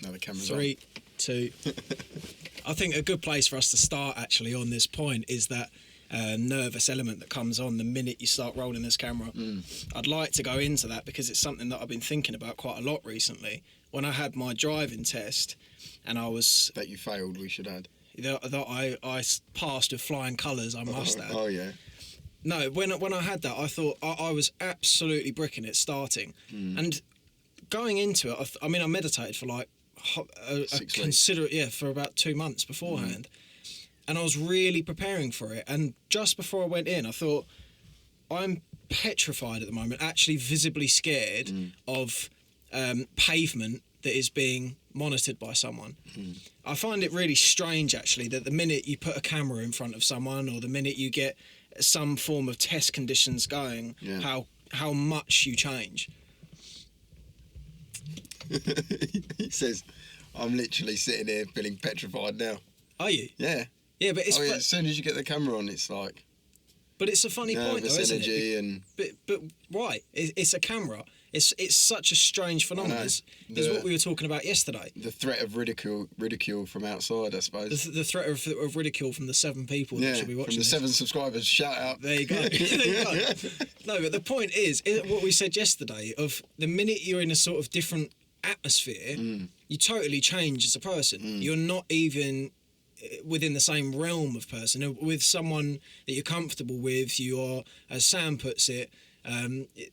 Now the camera's 3, 2. I think a good place for us to start actually on this point is that nervous element that comes on the minute you start rolling this camera. I'd like to go into that because it's something that I've been thinking about quite a lot recently. When I had my driving test and I was... That you failed, we should add. That I passed with flying colours, I must add. Oh, yeah. No, when I had that, I thought I was absolutely bricking it starting. And going into it, I mean, I meditated for like a considerate, for about 2 months beforehand. And I was really preparing for it. And just before I went in, I thought, I'm petrified at the moment, actually visibly scared of pavement that is being monitored by someone. I find it really strange, actually, that the minute you put a camera in front of someone or the minute you get some form of test conditions going, how much you change. He says, I'm literally sitting here feeling petrified now. Are you? Yeah. Yeah, but it's... as soon as you get the camera on, it's like... But it's a funny point, though, isn't energy it? And... But why? It's a camera. It's such a strange phenomenon. It's what we were talking about yesterday. The threat of ridicule from outside, I suppose. The threat of ridicule from the 7 people that should be watching from the 7 subscribers. Shout out. There you go. There you go. No, but the point is what we said yesterday, of the minute you're in a sort of different atmosphere, you totally change as a person. You're not even within the same realm of person. With someone that you're comfortable with, you are, as Sam puts it,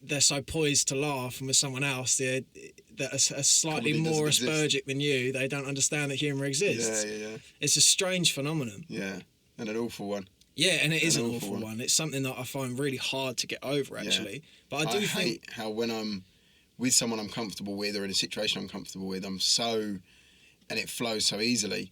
they're so poised to laugh, and with someone else that are slightly more Aspergic than you, they don't understand that humour exists. Yeah. It's a strange phenomenon. Yeah, and an awful one. Yeah, and it is an awful one. It's something that I find really hard to get over, actually. But I hate how when I'm with someone I'm comfortable with, or in a situation I'm comfortable with, and it flows so easily,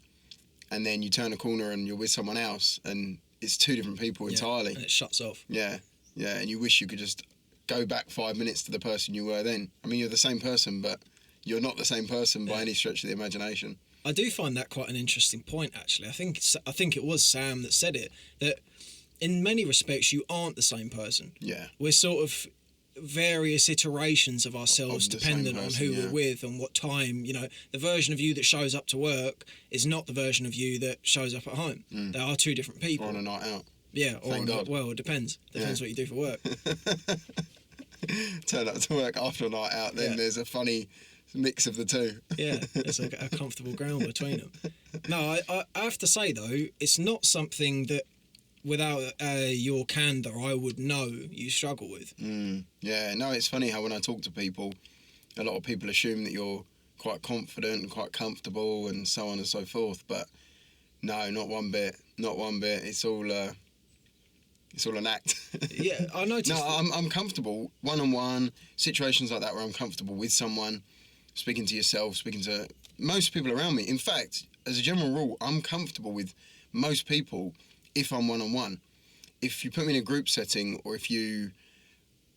and then you turn a corner and you're with someone else, and it's 2 different people entirely. And it shuts off. Yeah, and you wish you could just go back 5 minutes to the person you were then. I mean, you're the same person, but you're not the same person by any stretch of the imagination. I do find that quite an interesting point, actually. I think it was Sam that said it, that in many respects you aren't the same person. Yeah. We're sort of various iterations of ourselves dependent on who we're with and what time. The version of you that shows up to work is not the version of you that shows up at home. They are 2 different people. Or on a night out. Yeah, well, it depends. Depends what you do for work. Turn up to work after a night out, then there's a funny mix of the 2. Yeah, there's a comfortable ground between them. No, I have to say, though, it's not something that, without your candour, I would know you struggle with. Yeah, no, it's funny how when I talk to people, a lot of people assume that you're quite confident and quite comfortable and so on and so forth, but no, not one bit. It's all an act. Yeah, I noticed. No, I'm comfortable one-on-one, situations like that where I'm comfortable with someone, speaking to yourself, speaking to most people around me. In fact, as a general rule, I'm comfortable with most people if I'm one-on-one. If you put me in a group setting, or if you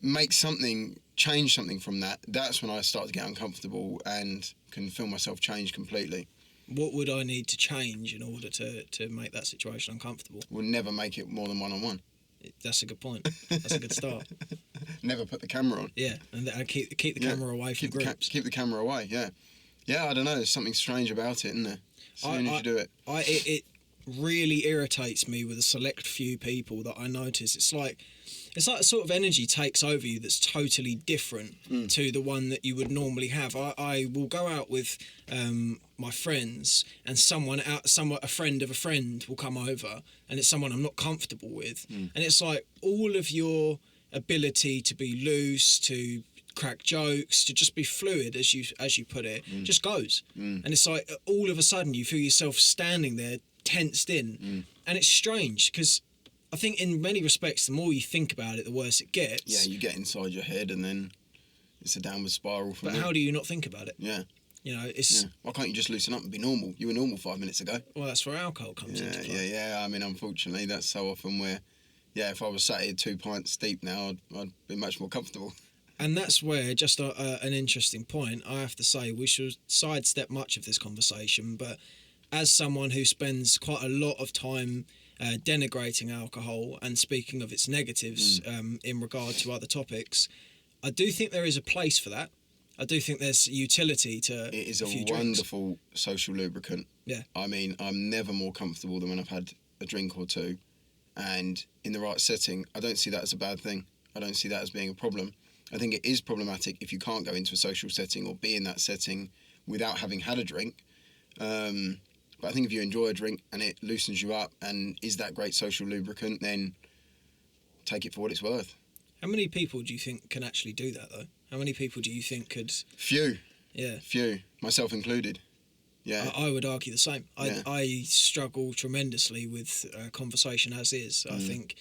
change something from that, that's when I start to get uncomfortable and can feel myself change completely. What would I need to change in order to make that situation uncomfortable? We'll never make it more than one-on-one. That's a good point. That's a good start. Never put the camera on. Yeah, and keep the camera away from groups. Keep the camera away, yeah. Yeah, I don't know, there's something strange about it, isn't there? As soon as you do it. It really irritates me with a select few people that I notice. It's like a sort of energy takes over you that's totally different to the one that you would normally have. I will go out with my friends, and a friend of a friend will come over, and it's someone I'm not comfortable with, and it's like all of your ability to be loose, to crack jokes, to just be fluid, as you put it, just goes. And it's like all of a sudden you feel yourself standing there tensed in, and it's strange because I think in many respects the more you think about it, the worse it gets. Yeah, you get inside your head and then it's a downward spiral from there. But how do you not think about it? Yeah. It's... Yeah. Why can't you just loosen up and be normal? You were normal 5 minutes ago. Well, that's where alcohol comes into play. Yeah. I mean, unfortunately, that's so often where, if I was sat here 2 pints deep now, I'd be much more comfortable. And that's where, just an interesting point, I have to say, we should sidestep much of this conversation, but as someone who spends quite a lot of time denigrating alcohol and speaking of its negatives in regard to other topics, I do think there is a place for that. I do think there's utility to It is a a few drinks. wonderful social lubricant. Yeah. I mean, I'm never more comfortable than when I've had a drink or two, and in the right setting, I don't see that as a bad thing. I don't see that as being a problem. I think it is problematic if you can't go into a social setting or be in that setting without having had a drink. But I think if you enjoy a drink and it loosens you up and is that great social lubricant, then take it for what it's worth. How many people do you think can actually do that, though? How many people do you think could... Few. Yeah. Few. Myself included. Yeah. I would argue the same. Yeah. I struggle tremendously with conversation as is. I think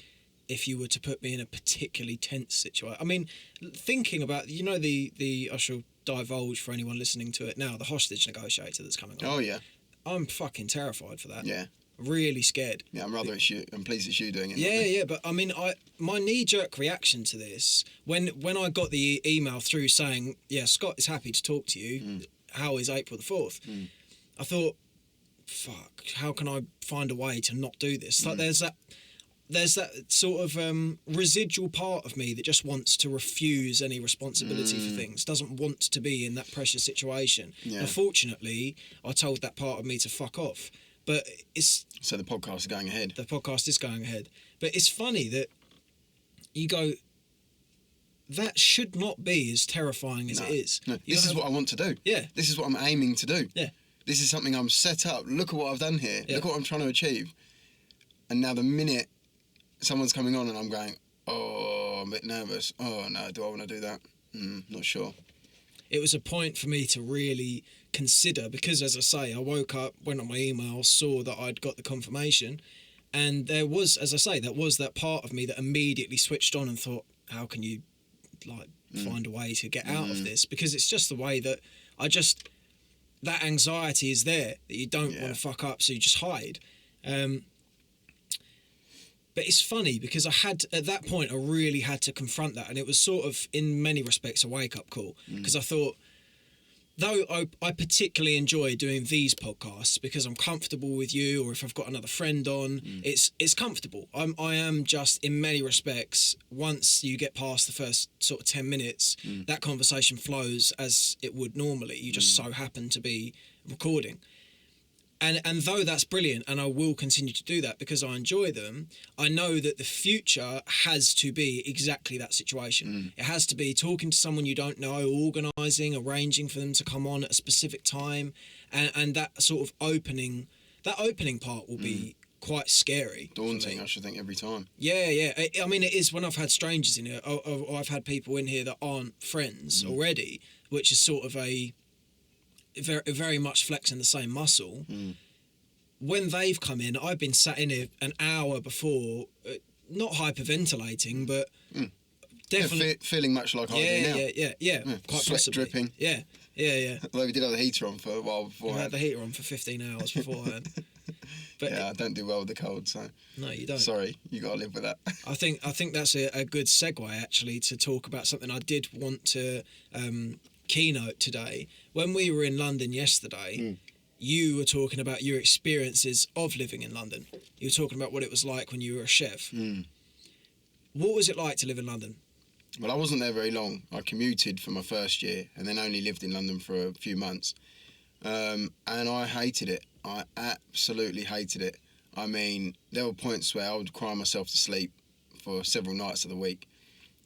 if you were to put me in a particularly tense situation... I mean, thinking about... I shall divulge for anyone listening to it now, the hostage negotiator that's coming on. Oh, yeah. I'm fucking terrified for that. Yeah. Really scared. Yeah, I'm pleased it's you doing it. Yeah, but I mean, my knee-jerk reaction to this, when I got the email through saying, yeah, Scott is happy to talk to you, how is April the 4th? I thought, fuck, how can I find a way to not do this? Like, there's that sort of residual part of me that just wants to refuse any responsibility for things, doesn't want to be in that pressure situation. Yeah. Unfortunately, I told that part of me to fuck off. But So the podcast is going ahead. The podcast is going ahead. But it's funny that you go, that should not be as terrifying as it is. No, this is what I want to do. Yeah. This is what I'm aiming to do. Yeah. This is something I'm set up. Look at what I've done here. Yeah. Look what I'm trying to achieve. And now the minute someone's coming on and I'm going, oh, I'm a bit nervous. Oh, no, do I want to do that? Not sure. It was a point for me to really consider because, as I say, I woke up, went on my email, saw that I'd got the confirmation, and there was, as I say, that part of me that immediately switched on and thought, how can you find a way to get out of this? Because it's just the way that that anxiety is there, that you don't want to fuck up, so you just hide. But it's funny because at that point, I really had to confront that. And it was sort of, in many respects, a wake-up call. Because I thought, though I particularly enjoy doing these podcasts because I'm comfortable with you, or if I've got another friend on, it's comfortable. I am just, in many respects, once you get past the first sort of 10 minutes, that conversation flows as it would normally. You just so happen to be recording. And though that's brilliant, and I will continue to do that because I enjoy them, I know that the future has to be exactly that situation. It has to be talking to someone you don't know, organising, arranging for them to come on at a specific time, and that sort of opening part will be quite scary. Daunting, I should think, every time. Yeah. I mean, it is when I've had strangers in here, or I've had people in here that aren't friends already, which is sort of very much flexing the same muscle. When they've come in, I've been sat in here an hour before, not hyperventilating, but definitely feeling much like I do now. Yeah, quite sweat possibly. dripping. Yeah. Although we did have the heater on for a while before. I had the heater on for 15 hours beforehand. But I don't do well with the cold, so no, you don't. Sorry, you got to live with that. I think that's a good segue actually to talk about something I did want to keynote today. When we were in London yesterday, you were talking about your experiences of living in London. You were talking about what it was like when you were a chef. What was it like to live in London? Well, I wasn't there very long. I commuted for my first year and then only lived in London for a few months. And I hated it. I absolutely hated it. I mean, there were points where I would cry myself to sleep for several nights of the week,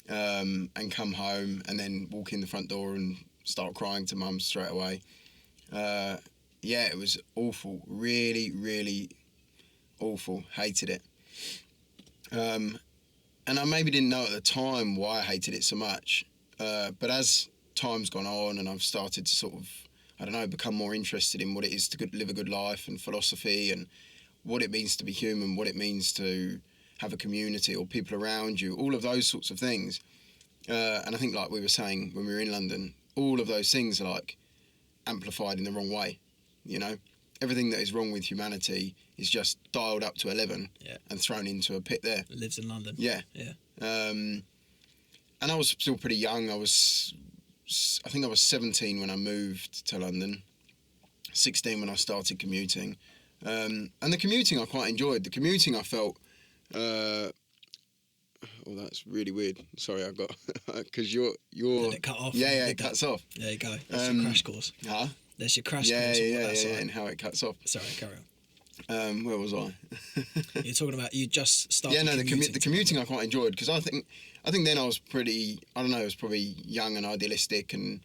and come home and then walk in the front door and start crying to mum straight away. It was awful. Really, really awful. Hated it. And I maybe didn't know at the time why I hated it so much. But as time's gone on and I've started to sort of, become more interested in what it is to live a good life and philosophy and what it means to be human, what it means to have a community or people around you, all of those sorts of things. And I think, like we were saying when we were in London, all of those things are like amplified in the wrong way. You know, everything that is wrong with humanity is just dialed up to 11 and thrown into a pit there. Lives in London. Yeah. And I was still pretty young. I think I was 17 when I moved to London, 16 when I started commuting. And the commuting I quite enjoyed. The commuting I felt Oh, that's really weird. Sorry, I got because you're. Did it cut off? Yeah, it cuts off. There you go. That's your crash course. Huh? There's your crash course on what that's like. And how it cuts off. Sorry, carry on. Where was I? You're talking about you just started. Yeah, no, the commuting I quite enjoyed because I think then I was pretty. I don't know. I was probably young and idealistic and.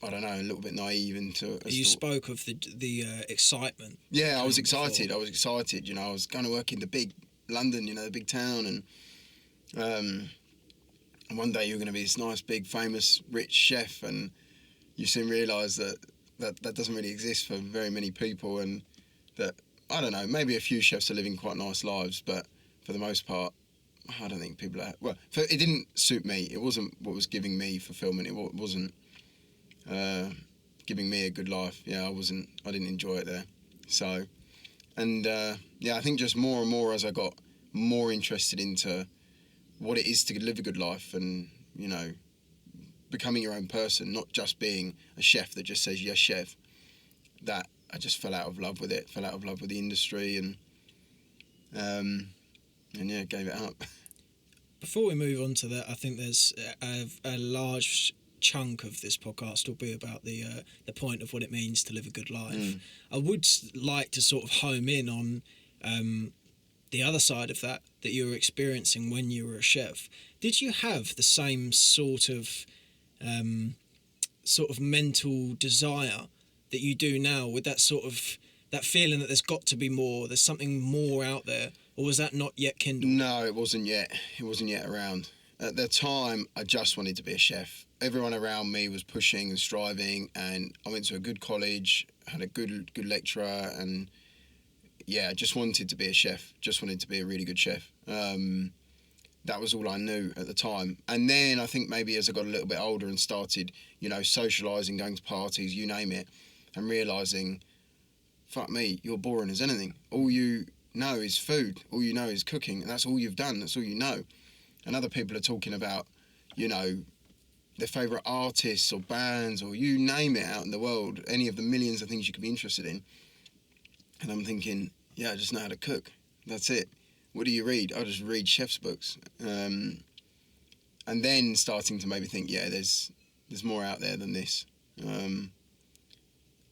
I don't know, a little bit naive into. You spoke of the excitement. Yeah, I was excited. Before. I was excited. You know, I was going to work in the big London, you know, the big town, and one day you're going to be this nice, big, famous, rich chef, and you soon realise that doesn't really exist for very many people, and that I don't know, maybe a few chefs are living quite nice lives, but for the most part, I don't think people are. Well, it didn't suit me. It wasn't what was giving me fulfilment. It wasn't. Giving me a good life. Yeah, I didn't enjoy it there. So, and I think just more and more as I got more interested into what it is to live a good life and, you know, becoming your own person, not just being a chef that just says, yes, chef, that I just fell out of love with it, fell out of love with the industry and yeah, gave it up. Before we move on to that, I think there's a large chunk of this podcast will be about the point of what it means to live a good life. I would like to sort of home in on the other side of that you were experiencing when you were a chef. Did you have the same sort of mental desire that you do now, with that sort of that feeling that there's got to be more, there's something more out there, or was that not yet kindled? No, it wasn't yet. It wasn't yet around. At the time, I just wanted to be a chef. Everyone around me was pushing and striving, and I went to a good college, had a good lecturer, and yeah, I just wanted to be a chef. Just wanted to be a really good chef. That was all I knew at the time. And then I think maybe as I got a little bit older and started, you know, socialising, going to parties, you name it, and realising, fuck me, you're boring as anything. All you know is food. All you know is cooking, and that's all you've done. That's all you know. And other people are talking about, you know, their favourite artists or bands or you name it out in the world, any of the millions of things you could be interested in. And I'm thinking, yeah, I just know how to cook. That's it. What do you read? I just read chef's books. And then starting to maybe think, yeah, there's more out there than this. And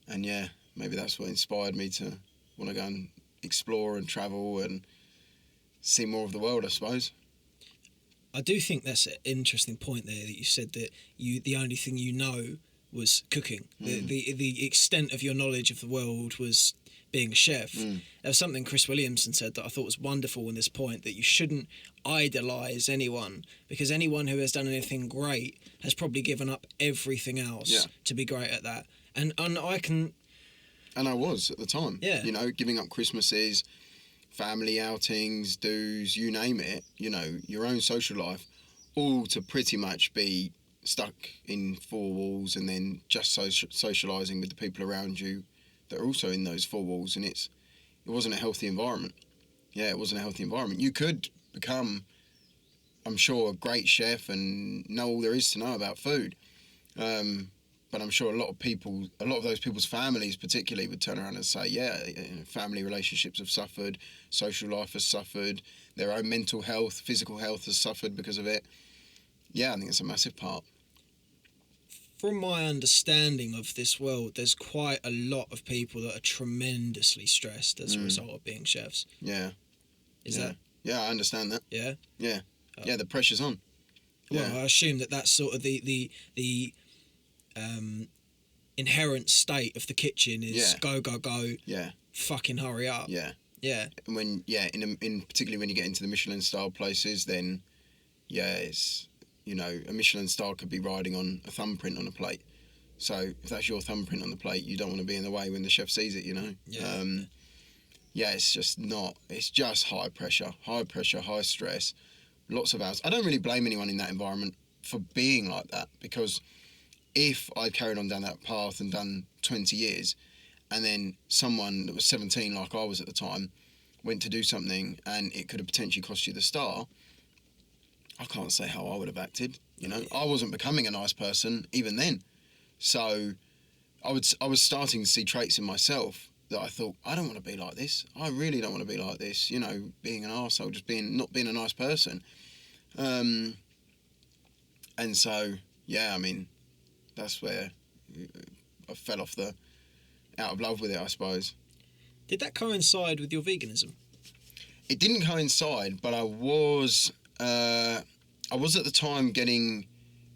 yeah, maybe that's what inspired me to want to go and explore and travel and see more of the world, I suppose. I do think that's an interesting point there that you said that the only thing you know was cooking. The extent of your knowledge of the world was being a chef. There was something Chris Williamson said that I thought was wonderful in this point, that you shouldn't idolise anyone, because anyone who has done anything great has probably given up everything else to be great at that. And I can... And I was at the time. Yeah. You know, giving up Christmases, family outings, dues, you name it, you know, your own social life, all to pretty much be stuck in four walls and then just socialising with the people around you that are also in those four walls, and it wasn't a healthy environment. Yeah, it wasn't a healthy environment. You could become, I'm sure, a great chef and know all there is to know about food, but I'm sure a lot of those people's families particularly would turn around and say, yeah, family relationships have suffered, social life has suffered, their own mental health, physical health has suffered because of it. Yeah, I think it's a massive part. From my understanding of this world, there's quite a lot of people that are tremendously stressed as a result of being chefs. Yeah. Is that? Yeah, I understand that. Yeah? Yeah. Yeah, the pressure's on. Well, Yeah. I assume that's sort of the inherent state of the kitchen is go, yeah, fucking hurry up. Yeah. Yeah. And when, in particularly when you get into the Michelin style places, then, yeah, it's, you know, a Michelin star could be riding on a thumbprint on a plate. So if that's your thumbprint on the plate, you don't want to be in the way when the chef sees it, you know? Yeah. Yeah, it's just high pressure, high stress, lots of hours. I don't really blame anyone in that environment for being like that, because if I'd carried on down that path and done 20 years, and then someone that was 17, like I was at the time, went to do something and it could have potentially cost you the star, I can't say how I would have acted. You know, I wasn't becoming a nice person even then. So I was starting to see traits in myself that I thought, I don't want to be like this. I really don't want to be like this. You know, being an arsehole, just not being a nice person. And so, yeah, I mean, that's where I fell out of love with it, I suppose. Did that coincide with your veganism? It didn't coincide, but I was at the time getting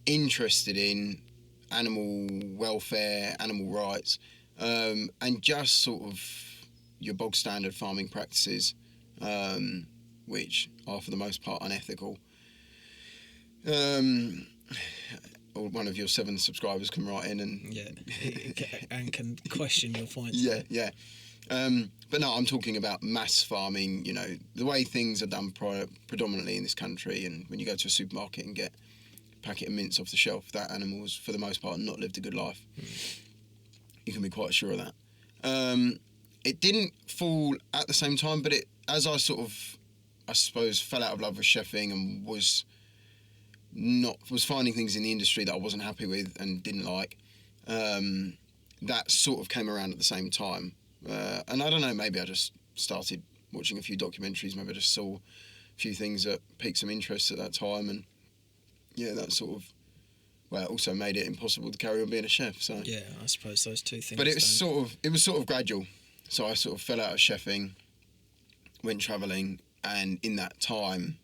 interested in animal welfare, animal rights, and just sort of your bog standard farming practices, which are for the most part unethical. Or one of your 7 subscribers can write in and can question your points. Yeah. But no, I'm talking about mass farming, you know, the way things are done predominantly in this country. And when you go to a supermarket and get a packet of mince off the shelf, that animal's, for the most part, not lived a good life. You can be quite sure of that. It didn't fall at the same time, but as I sort of, I suppose, fell out of love with chefing and was finding things in the industry that I wasn't happy with and didn't like, that sort of came around at the same time. And I don't know, maybe I just started watching a few documentaries, maybe I just saw a few things that piqued some interest at that time, and yeah, that sort of, well, it also made it impossible to carry on being a chef. So yeah, I suppose those two things. But it was sort of gradual. So I sort of fell out of chefing, went travelling, and in that time,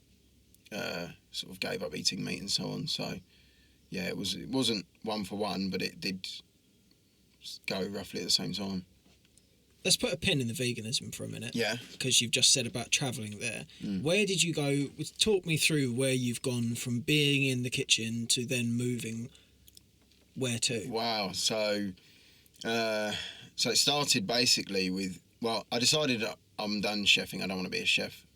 sort of gave up eating meat and so on. So yeah, it wasn't one for one, but it did go roughly at the same time. Let's put a pin in the veganism for a minute. Yeah. Because you've just said about travelling there. Where did you go? Talk me through where you've gone from being in the kitchen to then moving. Where to? Wow. So it started basically with, well, I decided I'm done chefing. I don't want to be a chef.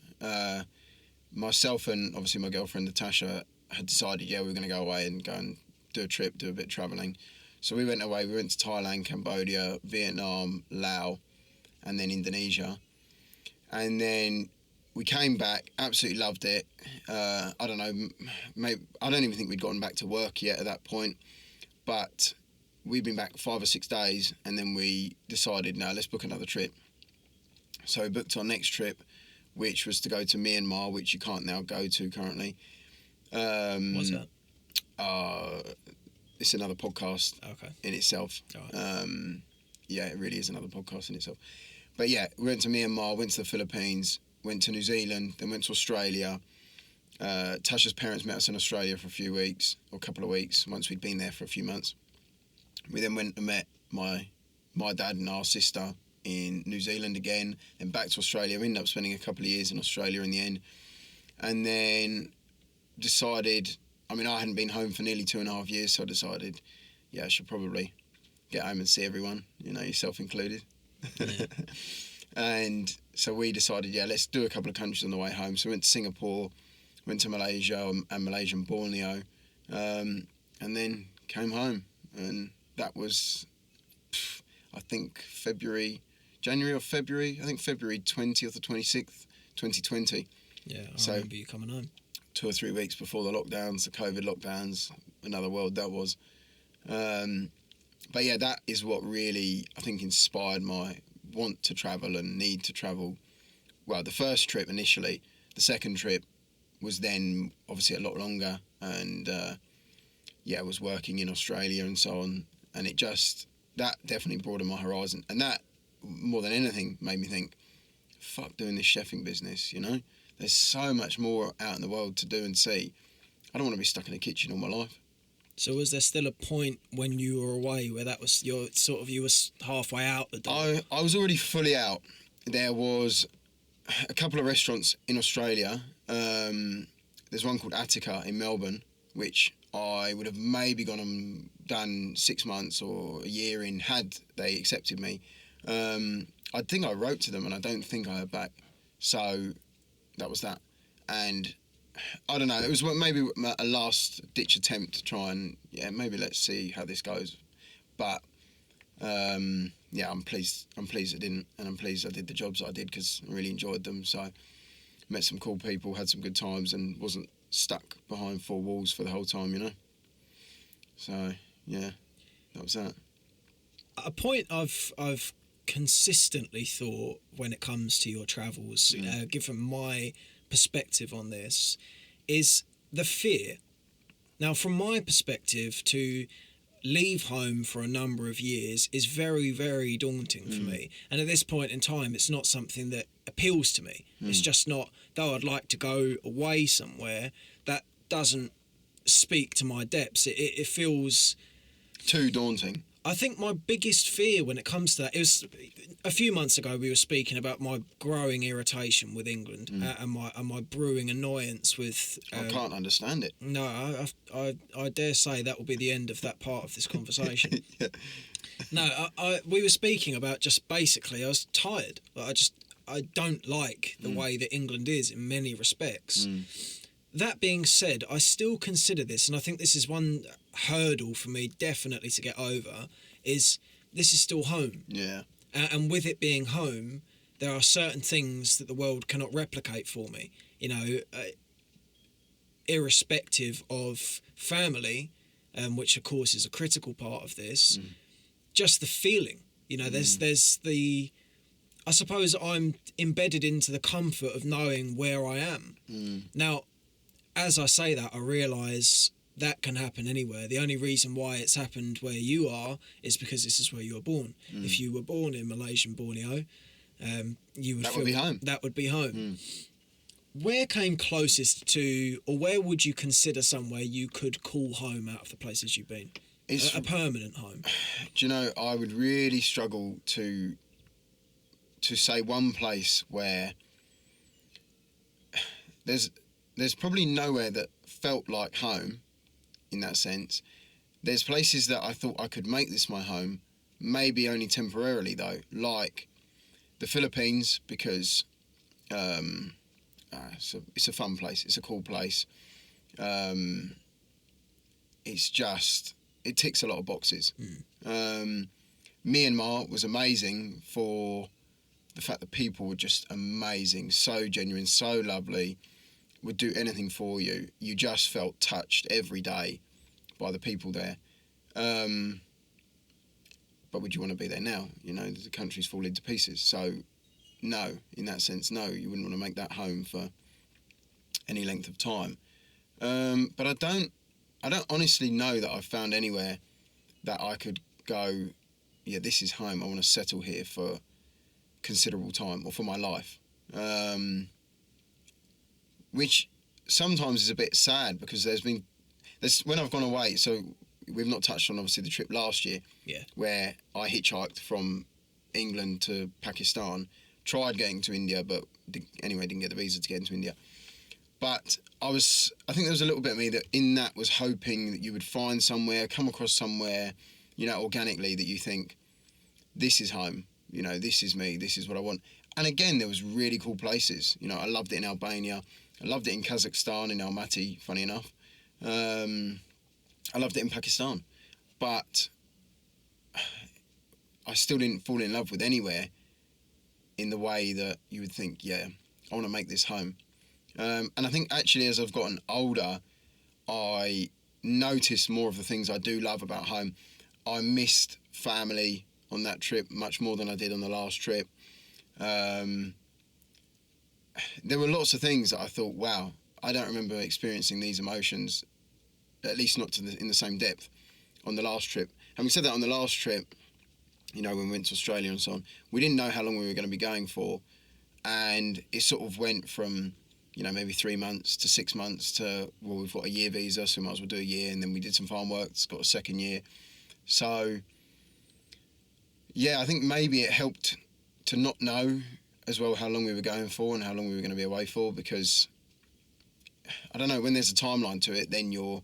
Myself and obviously my girlfriend Natasha had decided, yeah, we were going to go away and go and do a trip, do a bit of travelling. So we went away. We went to Thailand, Cambodia, Vietnam, Laos, and then Indonesia. And then we came back, absolutely loved it. I don't know, maybe, I don't even think we'd gotten back to work yet at that point. But we'd been back 5 or 6 days, and then we decided, no, let's book another trip. So we booked our next trip, which was to go to Myanmar, which you can't now go to currently. What's that? It's another podcast in itself. Right. Yeah, it really is another podcast in itself. But yeah, we went to Myanmar, went to the Philippines, went to New Zealand, then went to Australia. Tasha's parents met us in Australia for a few weeks, or a couple of weeks, once we'd been there for a few months. We then went and met my dad and our sister in New Zealand again, then back to Australia. We ended up spending a couple of years in Australia in the end. And then decided, I mean, I hadn't been home for nearly 2.5 years, so I decided, yeah, I should probably get home and see everyone, you know, yourself included. Yeah. And so we decided, yeah, let's do a couple of countries on the way home. So we went to Singapore, went to Malaysia and Malaysian Borneo, and then came home. And that was, I think, January or February 20th or 26th, 2020. Yeah, I remember you coming home. 2 or 3 weeks before the lockdowns, the COVID lockdowns, another world that was. But yeah, that is what really, I think, inspired my want to travel and need to travel. Well, the first trip initially, the second trip was then obviously a lot longer, and I was working in Australia and so on, and that definitely broadened my horizon, and that more than anything made me think, fuck doing this chefing business, you know? There's so much more out in the world to do and see. I don't want to be stuck in a kitchen all my life. So was there still a point when you were away where that was you were halfway out the door? I was already fully out. There was a couple of restaurants in Australia. There's one called Attica in Melbourne, which I would have maybe gone and done 6 months or a year in had they accepted me. I think I wrote to them and I don't think I heard back. So that was that. And I don't know, it was maybe a last ditch attempt to try and, maybe let's see how this goes. But I'm pleased I didn't, and I'm pleased I did the jobs that I did because I really enjoyed them. So met some cool people, had some good times, and wasn't stuck behind 4 walls for the whole time, you know. So yeah, that was that. A point I've consistently thought when it comes to your travels, given my perspective on this, is the fear. Now, from my perspective, to leave home for a number of years is very, very daunting for me. And at this point in time, it's not something that appeals to me. It's just not, though I'd like to go away somewhere, that doesn't speak to my depths. It feels... too daunting. I think my biggest fear when it comes to that, it was a few months ago we were speaking about my growing irritation with England and my brewing annoyance with... I can't understand it. No, I dare say that will be the end of that part of this conversation. Yeah. No, we were speaking about just basically I was tired. I don't like the way that England is in many respects. That being said, I still consider this, and I think this is one hurdle for me definitely to get over, is this is still home. Yeah. And with it being home, there are certain things that the world cannot replicate for me. You know, irrespective of family, which of course is a critical part of this, just the feeling. You know, there's the... I suppose I'm embedded into the comfort of knowing where I am. Now, as I say that, I realise that can happen anywhere. The only reason why it's happened where you are is because this is where you were born. If you were born in Malaysian Borneo, you would would be home. That would be home. Where came closest to, or where would you consider somewhere you could call home out of the places you've been? A permanent home. Do you know, I would really struggle to say one place where there's probably nowhere that felt like home in that sense. There's places that I thought I could make this my home, maybe only temporarily though, like the Philippines, because it's a fun place, it's a cool place. It's just, it ticks a lot of boxes. Myanmar was amazing for the fact that people were just amazing, so genuine, so lovely, would do anything for you. You just felt touched every day by the people there. But would you want to be there now? You know, the country's falling to pieces. So, no, in that sense, no, you wouldn't want to make that home for any length of time. But I don't honestly know that I've found anywhere that I could go, yeah, this is home. I want to settle here for considerable time or for my life. Which sometimes is a bit sad because when I've gone away, so we've not touched on obviously the trip last year, where I hitchhiked from England to Pakistan, tried getting to India, but didn't get the visa to get into India. But I think there was a little bit of me that in that was hoping that you would find somewhere, come across somewhere, you know, organically that you think, this is home, you know, this is me, this is what I want. And again, there was really cool places. You know, I loved it in Albania. I loved it in Kazakhstan, in Almaty, funny enough. I loved it in Pakistan. But I still didn't fall in love with anywhere in the way that you would think, yeah, I want to make this home. And I think actually as I've gotten older, I noticed more of the things I do love about home. I missed family on that trip much more than I did on the last trip. There were lots of things that I thought, wow, I don't remember experiencing these emotions, at least not in the same depth, on the last trip. Having said that, on the last trip, you know, when we went to Australia and so on, we didn't know how long we were going to be going for, and it sort of went from, you know, maybe 3 months to 6 months to, well, we've got a year visa, so we might as well do a year, and then we did some farm work, it's got a second year. So, yeah, I think maybe it helped to not know as well how long we were going for and how long we were going to be away for, because, I don't know, when there's a timeline to it, then you're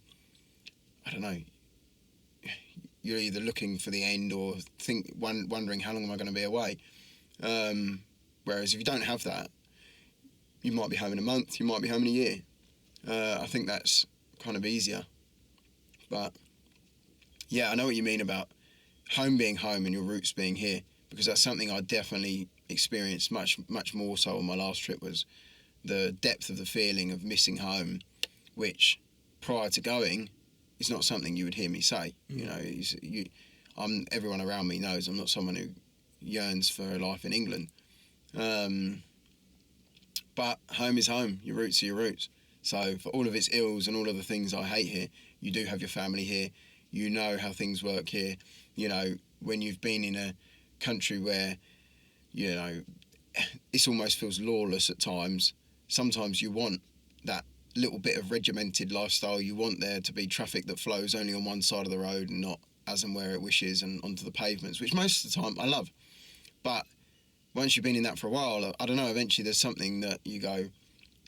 either looking for the end or wondering how long am I going to be away. Whereas if you don't have that, you might be home in a month, you might be home in a year. I think that's kind of easier. But yeah, I know what you mean about home being home and your roots being here, because that's something I definitely experienced much more so on my last trip, was the depth of the feeling of missing home, which prior to going is not something you would hear me say. You know, everyone around me knows I'm not someone who yearns for a life in England. But home is home. Your roots are your roots. So for all of its ills and all of the things I hate here, you do have your family here. You know how things work here. You know, when you've been in a country where, you know, it almost feels lawless at times, sometimes you want that little bit of regimented lifestyle. You want there to be traffic that flows only on one side of the road and not as and where it wishes and onto the pavements, which most of the time I love. But once you've been in that for a while, I don't know, eventually there's something that you go,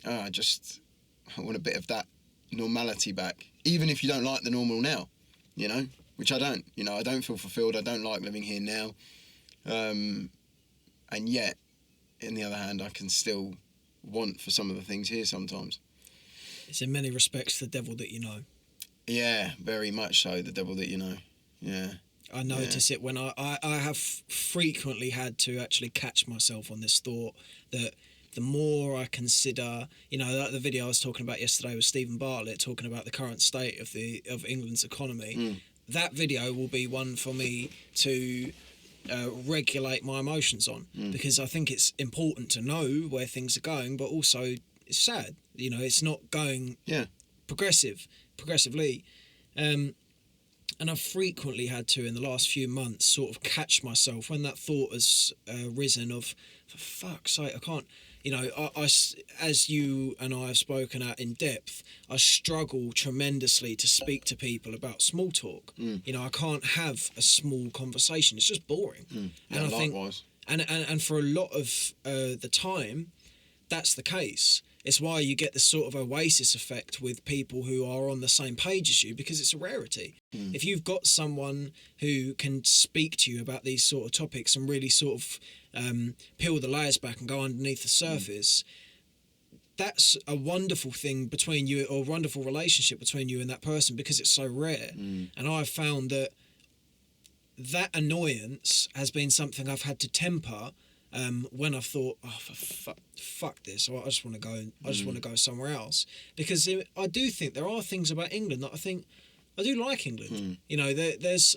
oh, I want a bit of that normality back, even if you don't like the normal now, you know, which I don't. You know, I don't feel fulfilled. I don't like living here now. And yet, on the other hand, I can still want for some of the things here sometimes. It's in many respects the devil that you know. Yeah, very much so, the devil that you know. Yeah. I notice it when I have frequently had to actually catch myself on this thought that the more I consider, you know, like the video I was talking about yesterday with Stephen Bartlett talking about the current state of England's economy, that video will be one for me to regulate my emotions on, because I think it's important to know where things are going, but also it's sad, you know, it's not going progressively. And I've frequently had to, in the last few months, sort of catch myself when that thought has risen of, for fuck's sake, I can't, you know, I, as you and I have spoken at in depth, I struggle tremendously to speak to people about small talk. You know, I can't have a small conversation. It's just boring. Yeah, and I likewise. think, and for a lot of the time, that's the case. It's why you get this sort of oasis effect with people who are on the same page as you, because it's a rarity. If you've got someone who can speak to you about these sort of topics and really sort of peel the layers back and go underneath the surface, that's a wonderful thing between you, or a wonderful relationship between you and that person, because it's so rare. And I've found that annoyance has been something I've had to temper when I've thought, oh, fuck this, or I just want to go. I just want to go somewhere else, because I do think there are things about England that I think I do like England. You know, there's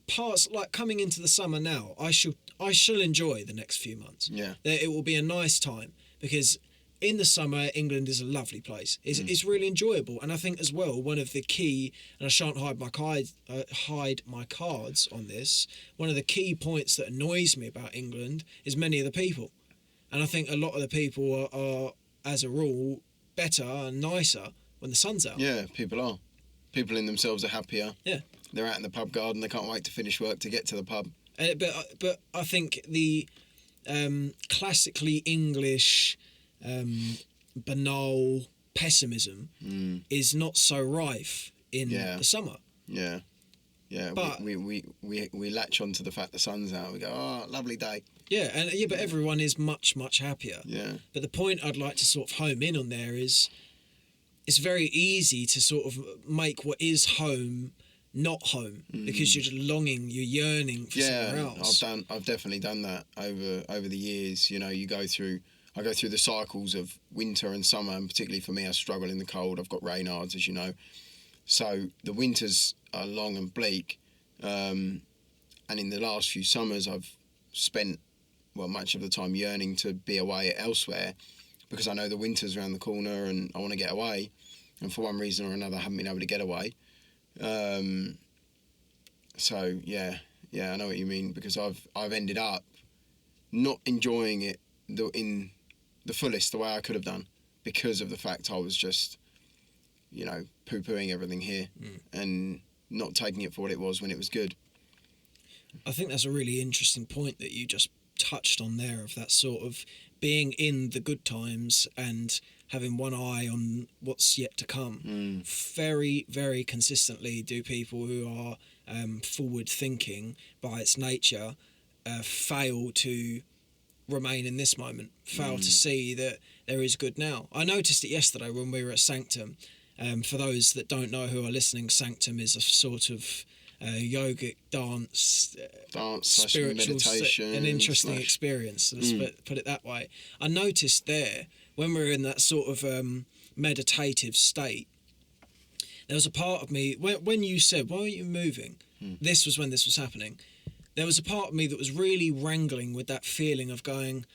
parts like coming into the summer now. I shall enjoy the next few months. Yeah, it will be a nice time, because in the summer England is a lovely place. It's really enjoyable, and I think as well one of the key, and I shan't hide my cards on this. One of the key points that annoys me about England is many of the people, and I think a lot of the people are as a rule better and nicer when the sun's out. Yeah, people are. People in themselves are happier. Yeah, they're out in the pub garden. They can't wait to finish work to get to the pub. But I think the classically English banal pessimism is not so rife in the summer. Yeah. But we latch on to the fact the sun's out. We go, oh, lovely day. Yeah, but everyone is much, much happier. Yeah. But the point I'd like to sort of home in on there is, it's very easy to sort of make what is home not home, because you're just longing, you're yearning for somewhere else. I've definitely done that over the years. You know, I go through the cycles of winter and summer, and particularly for me, I struggle in the cold. I've got Raynaud's, as you know. So the winters are long and bleak. And in the last few summers, I've spent, much of the time yearning to be away elsewhere, because I know the winter's around the corner and I want to get away. And for one reason or another, I haven't been able to get away. So, yeah, I know what you mean, because I've ended up not enjoying it in the fullest, the way I could have done, because of the fact I was just, you know, poo-pooing everything here and not taking it for what it was when it was good. I think that's a really interesting point that you just touched on there, of that sort of being in the good times and having one eye on what's yet to come. Very, very consistently do people who are forward thinking by its nature fail to remain in this moment, fail to see that there is good now. I noticed it yesterday when we were at Sanctum. For those that don't know who are listening, Sanctum is a sort of yogic dance spiritual meditation, an interesting experience. Let's put it that way. I noticed there, when we were in that sort of meditative state, there was a part of me when you said, "Why aren't you moving?" This was when this was happening. there was a part of me that was really wrangling with that feeling of going,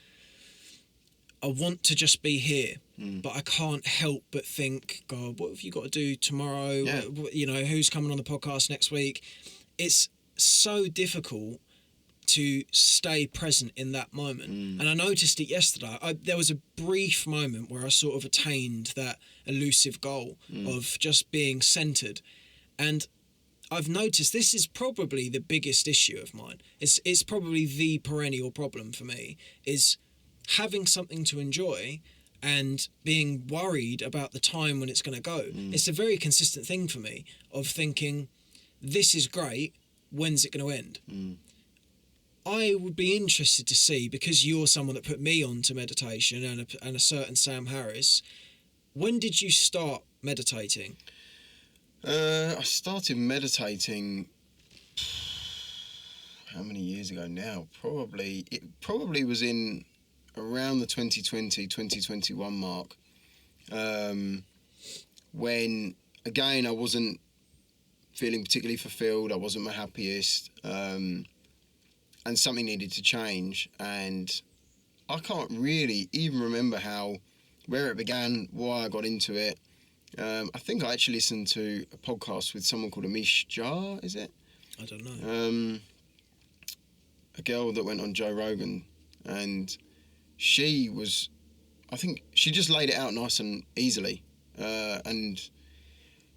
I want to just be here, but I can't help but think, God, what have you got to do tomorrow? Yeah. You know, who's coming on the podcast next week? It's so difficult to stay present in that moment. And I noticed it yesterday. There was a brief moment where I sort of attained that elusive goal of just being centered. And I've noticed this is probably the biggest issue of mine. It's probably the perennial problem for me, is having something to enjoy and being worried about the time when it's going to go. It's a very consistent thing for me of thinking, this is great, when's it going to end? I would be interested to see, because you're someone that put me on to meditation and a certain Sam Harris, when did you start meditating? I started meditating how many years ago now? It probably was in around the 2020, 2021 mark, when, again, I wasn't feeling particularly fulfilled, I wasn't my happiest, and something needed to change. And I can't really even remember where it began, why I got into it. I think I actually listened to a podcast with someone called Michelin, is it? I don't know. A girl that went on Joe Rogan, and she just laid it out nice and easily, and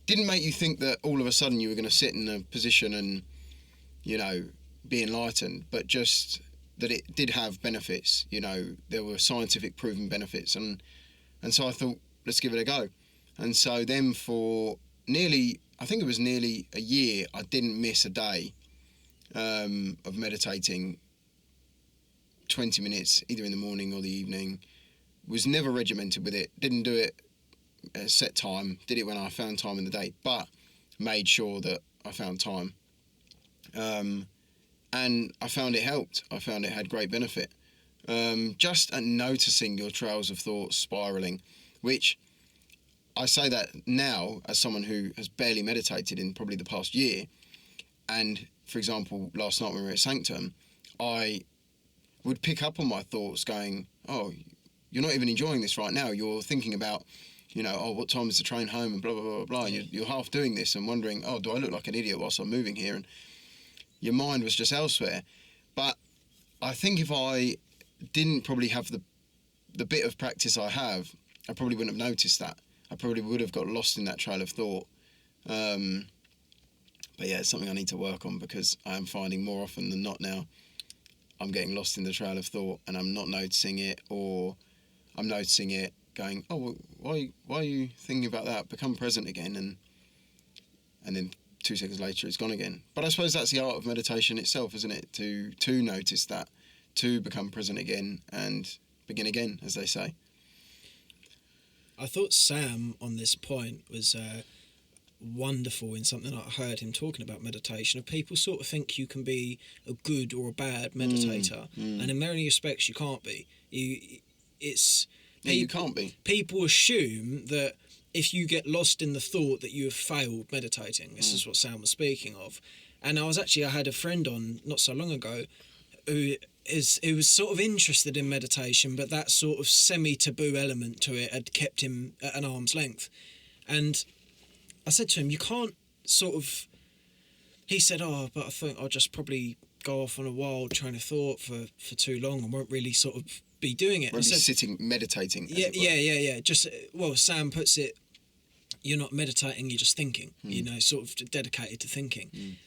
didn't make you think that all of a sudden you were going to sit in a position and, you know, be enlightened, but just that it did have benefits. You know, there were scientific proven benefits, and so I thought, let's give it a go. And so then for nearly a year, I didn't miss a day of meditating. 20 minutes, either in the morning or the evening. Was never regimented with it. Didn't do it at a set time. Did it when I found time in the day, but made sure that I found time. And I found it helped. I found it had great benefit. Just at noticing your trails of thought spiraling, which I say that now as someone who has barely meditated in probably the past year. And for example, last night when we were at Sanctum, I would pick up on my thoughts going, oh, you're not even enjoying this right now. You're thinking about, you know, oh, what time is the train home, and blah, blah, blah, blah. And you're half doing this and wondering, oh, do I look like an idiot whilst I'm moving here? And your mind was just elsewhere. But I think if I didn't probably have the bit of practice I have, I probably wouldn't have noticed that. I probably would have got lost in that trail of thought. But yeah, it's something I need to work on, because I am finding more often than not now I'm getting lost in the trail of thought and I'm not noticing it, or I'm noticing it going, oh, well, why are you thinking about that? Become present again, and then 2 seconds later it's gone again. But I suppose that's the art of meditation itself, isn't it? To notice that, to become present again and begin again, as they say. I thought Sam on this point was wonderful in something I heard him talking about meditation, of people sort of think you can be a good or a bad meditator, and in many respects you can't be. You can't be. People assume that if you get lost in the thought that you have failed meditating. This is what Sam was speaking of. And I had a friend on not so long ago who was sort of interested in meditation, but that sort of semi-taboo element to it had kept him at an arm's length. And I said to him, you can't sort of... He said, oh, but I think I'll just probably go off on a wild train of thought for too long and won't really sort of be doing it. Won't be sitting, meditating. Yeah. Just, well, Sam puts it, you're not meditating, you're just thinking, you know, sort of dedicated to thinking.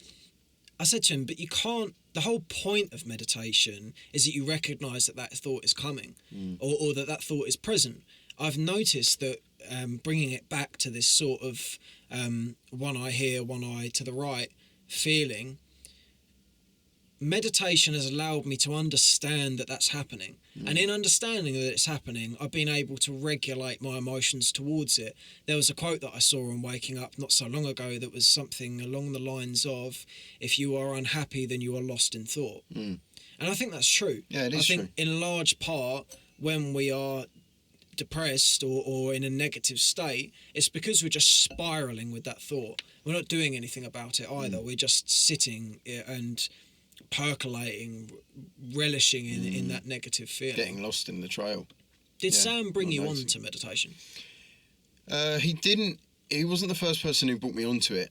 I said to him, but you can't... The whole point of meditation is that you recognise that thought is coming, or that thought is present. I've noticed that bringing it back to this sort of one eye here, one eye to the right feeling, meditation has allowed me to understand that that's happening. And in understanding that it's happening, I've been able to regulate my emotions towards it. There was a quote that I saw on Waking Up not so long ago that was something along the lines of, if you are unhappy, then you are lost in thought. And I think that's true. Yeah, it is true. I think in large part, when we are depressed or in a negative state, it's because we're just spiralling with that thought. We're not doing anything about it either. We're just sitting and percolating, relishing in that negative feeling. Getting lost in the trail. Did Yeah, Sam bring you on amazing. to meditation? He didn't. He wasn't the first person who brought me onto it.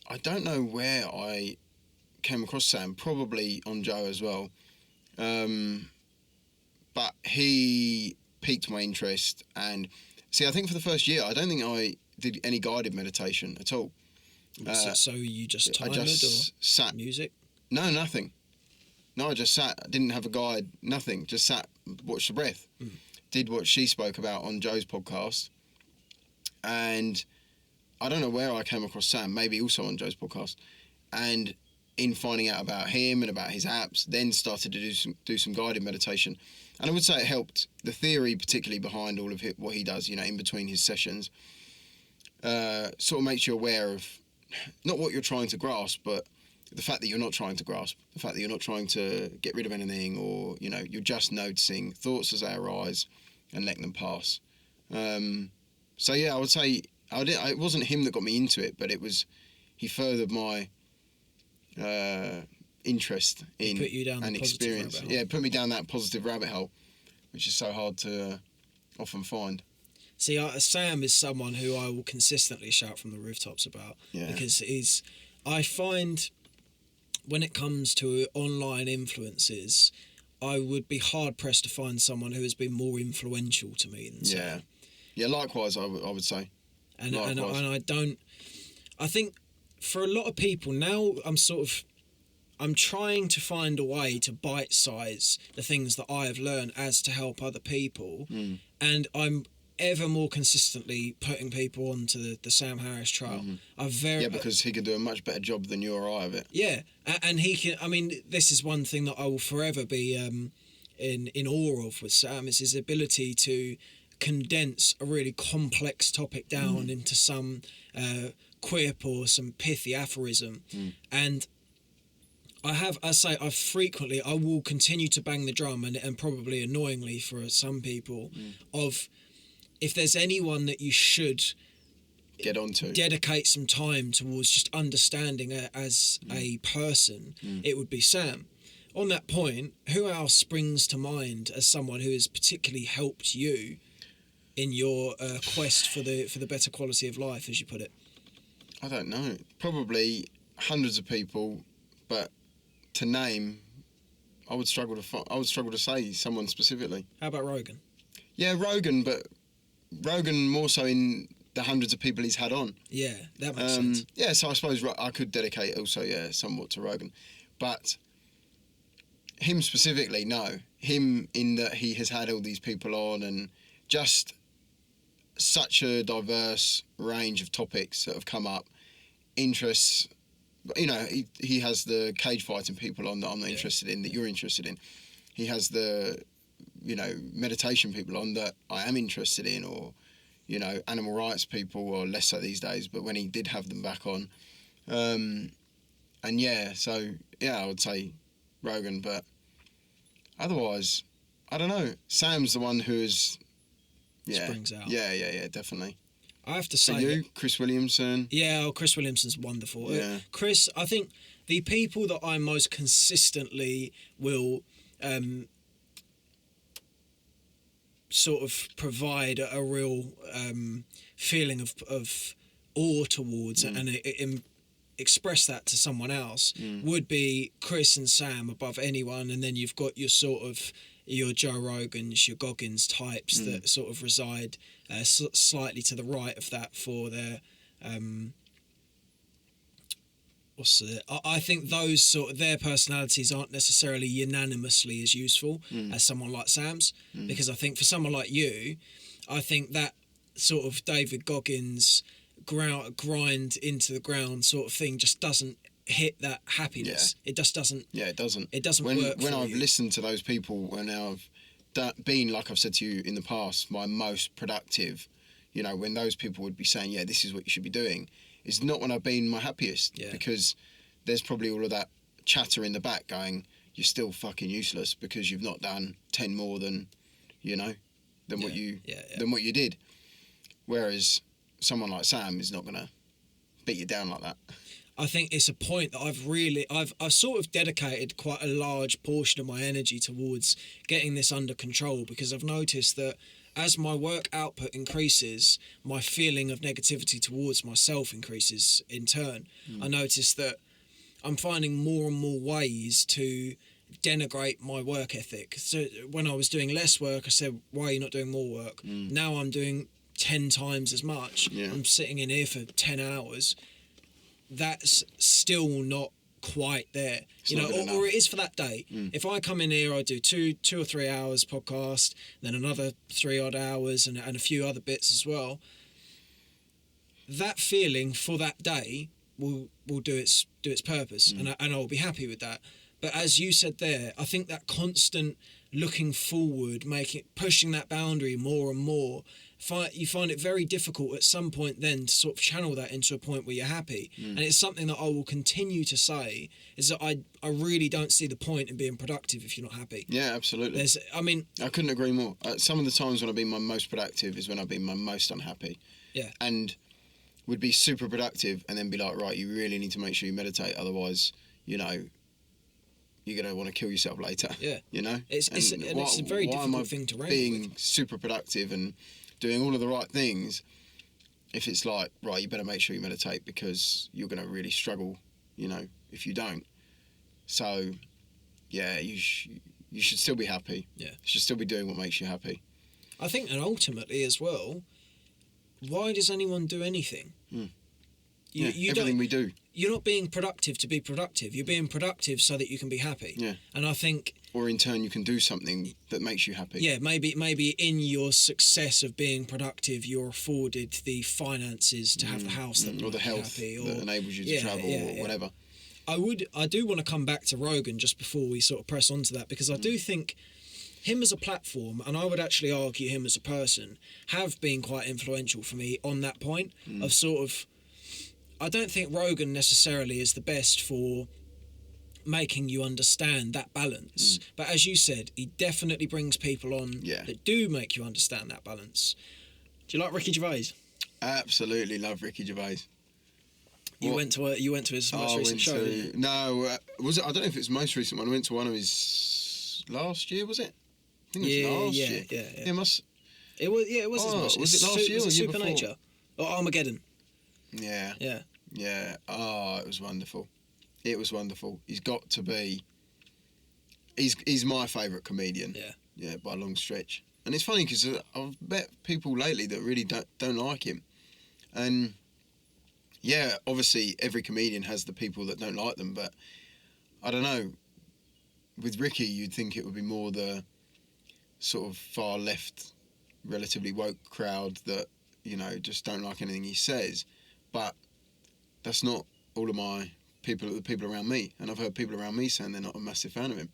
I don't know where I came across Sam. Probably on Joe as well. But he piqued my interest, and see, I think for the first year, I don't think I did any guided meditation at all. So you just timed I just or sat. music? No, nothing. No, I just sat. I didn't have a guide. Nothing. Just sat. Watched the breath. Did what she spoke about on Joe's podcast, and I don't know where I came across Sam. Maybe also on Joe's podcast, and in finding out about him and about his apps, then started to do some guided meditation. And I would say it helped. The theory, particularly behind all of what he does, in between his sessions, sort of makes you aware of not what you're trying to grasp, but the fact that you're not trying to grasp, the fact that you're not trying to get rid of anything, or, you're just noticing thoughts as they arise and letting them pass. So, yeah, I would say it wasn't him that got me into it, but he furthered my interest in put you down and the positive experience. rabbit hole. Yeah, put me down that positive rabbit hole, which is so hard to often find. See, Sam is someone who I will consistently shout from the rooftops about, because I find when it comes to online influences, I would be hard pressed to find someone who has been more influential to me than Sam. Yeah, likewise, I would say. And I think for a lot of people now, I'm trying to find a way to bite-size the things that I have learned as to help other people, and I'm ever more consistently putting people onto the Sam Harris trail. Because he can do a much better job than you or I of it. Yeah, and he can. I mean, this is one thing that I will forever be in awe of with Sam, is his ability to condense a really complex topic down into some quip or some pithy aphorism, and I will continue to bang the drum, and probably annoyingly for some people, of if there's anyone that you should get onto, dedicate some time towards just understanding as a person, it would be Sam. On that point, who else springs to mind as someone who has particularly helped you in your quest for the better quality of life, as you put it? I don't know. Probably hundreds of people, but to name, I would struggle to say someone specifically. How about Rogan? Yeah, Rogan, but Rogan more so in the hundreds of people he's had on. Yeah, that makes sense. Yeah, so I suppose I could dedicate also, somewhat to Rogan. But him specifically, no. Him in that he has had all these people on, and just such a diverse range of topics that have come up, interests. He has the cage fighting people on that I'm not interested in, that you're interested in. He has the, meditation people on that I am interested in, or, animal rights people, or less so these days, but when he did have them back on. I would say Rogan, but otherwise, I don't know. Sam's the one who is... springs out. Yeah, definitely. I have to For say... you, Chris Williamson. Yeah, Chris Williamson's wonderful. Yeah. Chris, I think the people that I most consistently will sort of provide a real feeling of awe towards and express that to someone else would be Chris and Sam above anyone, and then you've got your sort of your Joe Rogans, your Goggins types that sort of reside slightly to the right of that for their I think those sort of their personalities aren't necessarily unanimously as useful as someone like Sam's, because I think for someone like you, I think that sort of David Goggins grind into the ground sort of thing just doesn't hit that happiness. It just doesn't. Yeah, it doesn't. It doesn't work. When I've listened to those people, when I've been, like I've said to you in the past, my most productive, when those people would be saying, yeah, this is what you should be doing, is not when I've been my happiest, because there's probably all of that chatter in the back going, you're still fucking useless because you've not done 10 more than what you did. Whereas someone like Sam is not going to beat you down like that. I think it's a point that I've sort of dedicated quite a large portion of my energy towards getting this under control, because I've noticed that as my work output increases, my feeling of negativity towards myself increases in turn. I noticed that I'm finding more and more ways to denigrate my work ethic. So when I was doing less work, I said, why are you not doing more work? Now I'm doing 10 times as much. I'm sitting in here for 10 hours. That's still not quite there, or it is for that day. If I come in here, I do two or 3 hours podcast, then another 3 odd hours and a few other bits as well. That feeling for that day will do its purpose, and I'll be happy with that. But as you said there, I think that constant looking forward, pushing that boundary more and more, you find it very difficult at some point then to sort of channel that into a point where you're happy. And it's something that I will continue to say, is that I really don't see the point in being productive if you're not happy. Yeah, absolutely. I couldn't agree more. Some of the times when I've been my most productive is when I've been my most unhappy. Yeah. And would be super productive and then be like, right, you really need to make sure you meditate, otherwise, you're going to want to kill yourself later. Yeah. It's a very difficult thing to wrangle being with. super productive and doing all of the right things, if it's like, right, you better make sure you meditate because you're going to really struggle, if you don't. So, yeah, you should still be happy. Yeah. You should still be doing what makes you happy. I think, and ultimately as well, why does anyone do anything? Everything we do. You're not being productive to be productive. You're being productive so that you can be happy. Yeah. And I think... Or in turn, you can do something that makes you happy. Yeah, maybe in your success of being productive, you're afforded the finances to have the house that or the health happy, that enables you to travel or whatever. I do want to come back to Rogan just before we sort of press onto that, because I do think him as a platform, and I would actually argue him as a person, have been quite influential for me on that point of sort of... I don't think Rogan necessarily is the best for making you understand that balance. But as you said, he definitely brings people on that do make you understand that balance. Do you like Ricky Gervais? Absolutely love Ricky Gervais. You went to his most recent show, didn't you? No, was it? I don't know if it's most recent one. I went to one of his last year, was it? I think it was last year. Yeah. It must... It was his most... Was it last year or year before? Supernature? Or Armageddon? Yeah. Yeah. Yeah. Oh, it was wonderful. It was wonderful. He's got to be... He's my favourite comedian. Yeah. Yeah, by a long stretch. And it's funny because I've met people lately that really don't like him. And, yeah, obviously every comedian has the people that don't like them, but I don't know. With Ricky, you'd think it would be more the sort of far left, relatively woke crowd that, just don't like anything he says. But that's not all of the people around me. And I've heard people around me saying they're not a massive fan of him.